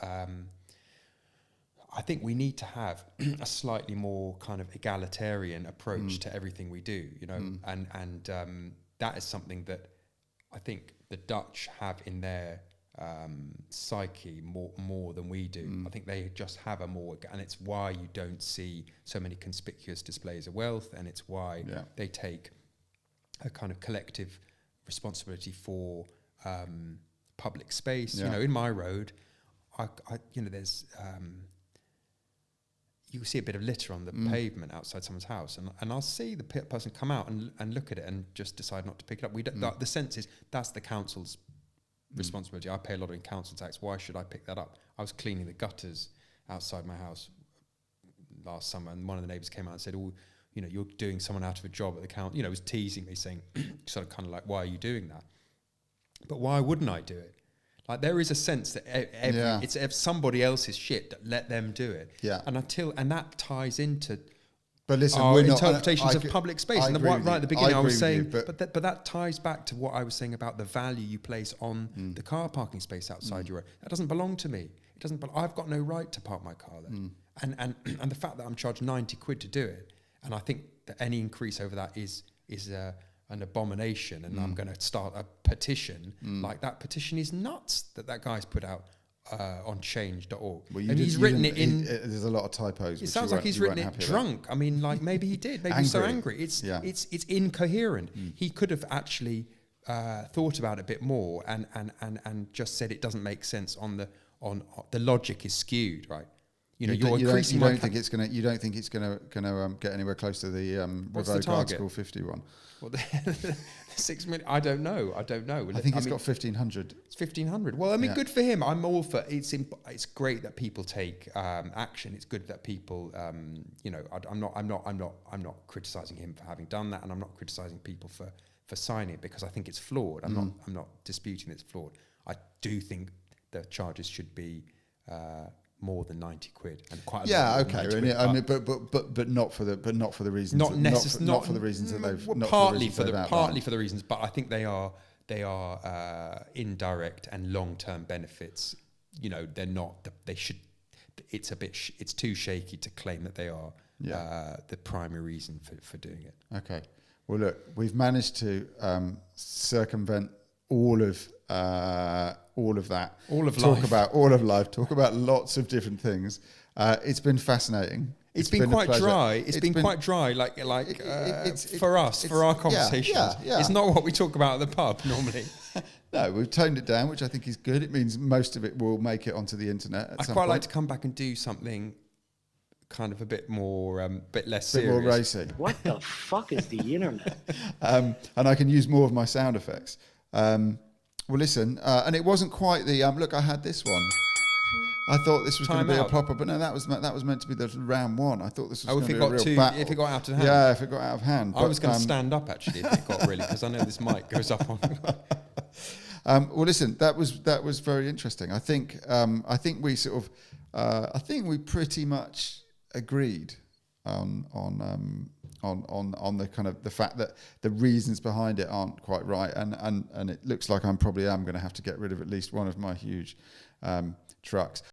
I think we need to have a slightly more kind of egalitarian approach to everything we do, you know, and that is something that I think the Dutch have in their psyche more than we do. I think they just have a more, and it's why you don't see so many conspicuous displays of wealth, and it's why they take a kind of collective responsibility for public space. You know, in my road, I you know, there's you see a bit of litter on the pavement outside someone's house, and I'll see the person come out and look at it and just decide not to pick it up. We don't, the sense is that's the council's responsibility. I pay a lot in council tax. Why should I pick that up? I was cleaning the gutters outside my house last summer, and one of the neighbours came out and said, "Oh, you know, you're doing someone out of a job at the council." You know, was teasing me, saying, sort of kind of like, "Why are you doing that?" But why wouldn't I do it? Like, there is a sense that it's somebody else's shit, that let them do it. Yeah. And that ties into our interpretations of public space. And right at the beginning I was saying, but that ties back to what I was saying about the value you place on the car parking space outside your road. That doesn't belong to me. It doesn't. I've got no right to park my car there. And the fact that I'm charged 90 quid to do it, and I think that any increase over that is an abomination, and I'm going to start a petition. Like, that petition is nuts that guy's put out on change.org. Well, and he's written it in... there's a lot of typos. It sounds like he's written it drunk. I mean, like, maybe he did. Maybe he's so angry. It's incoherent. He could have actually thought about it a bit more and just said it doesn't make sense on the logic is skewed, right? You know, you don't think it's going to get anywhere close to the revoke Article 51. Well, the 6 million. I don't know. I think it's got 1,500. It's 1,500. Well, I mean, good for him. I'm all for. It's great that people take action. It's good that people. You know, I'm not criticising him for having done that, and I'm not criticising people for signing it, because I think it's flawed. I'm not disputing it's flawed. I do think the charges should be more than 90 quid, and quite a lot. Okay. I mean, but not for the reasons. Not for the reasons that they've. Well, partly for the reasons, but I think they are indirect and long-term benefits. You know, they're not. They should. It's a bit. It's too shaky to claim that they are the primary reason for doing it. Okay. Well, look, we've managed to circumvent all of that. Talk about lots of different things. It's been fascinating. It's been quite dry. It's been quite dry, for us, for our conversations. It's not what we talk about at the pub normally. No, we've toned it down, which I think is good. It means most of it will make it onto the internet at some point. I'd quite like to come back and do something kind of a bit more, bit less serious. A bit more racy. What the fuck is the internet? And I can use more of my sound effects. Well, listen, and it wasn't quite the look. I had this one. I thought this was going to be a proper, but no, that was meant to be the round one. I thought this was going to be a real battle. If it got out of hand. Yeah, if it got out of hand. I was going to stand up actually if it got really, because I know this mic goes up on. Well, listen, that was very interesting. I think we sort of, I think we pretty much agreed on the kind of the fact that the reasons behind it aren't quite right, and it looks like I am going to have to get rid of at least one of my huge trucks.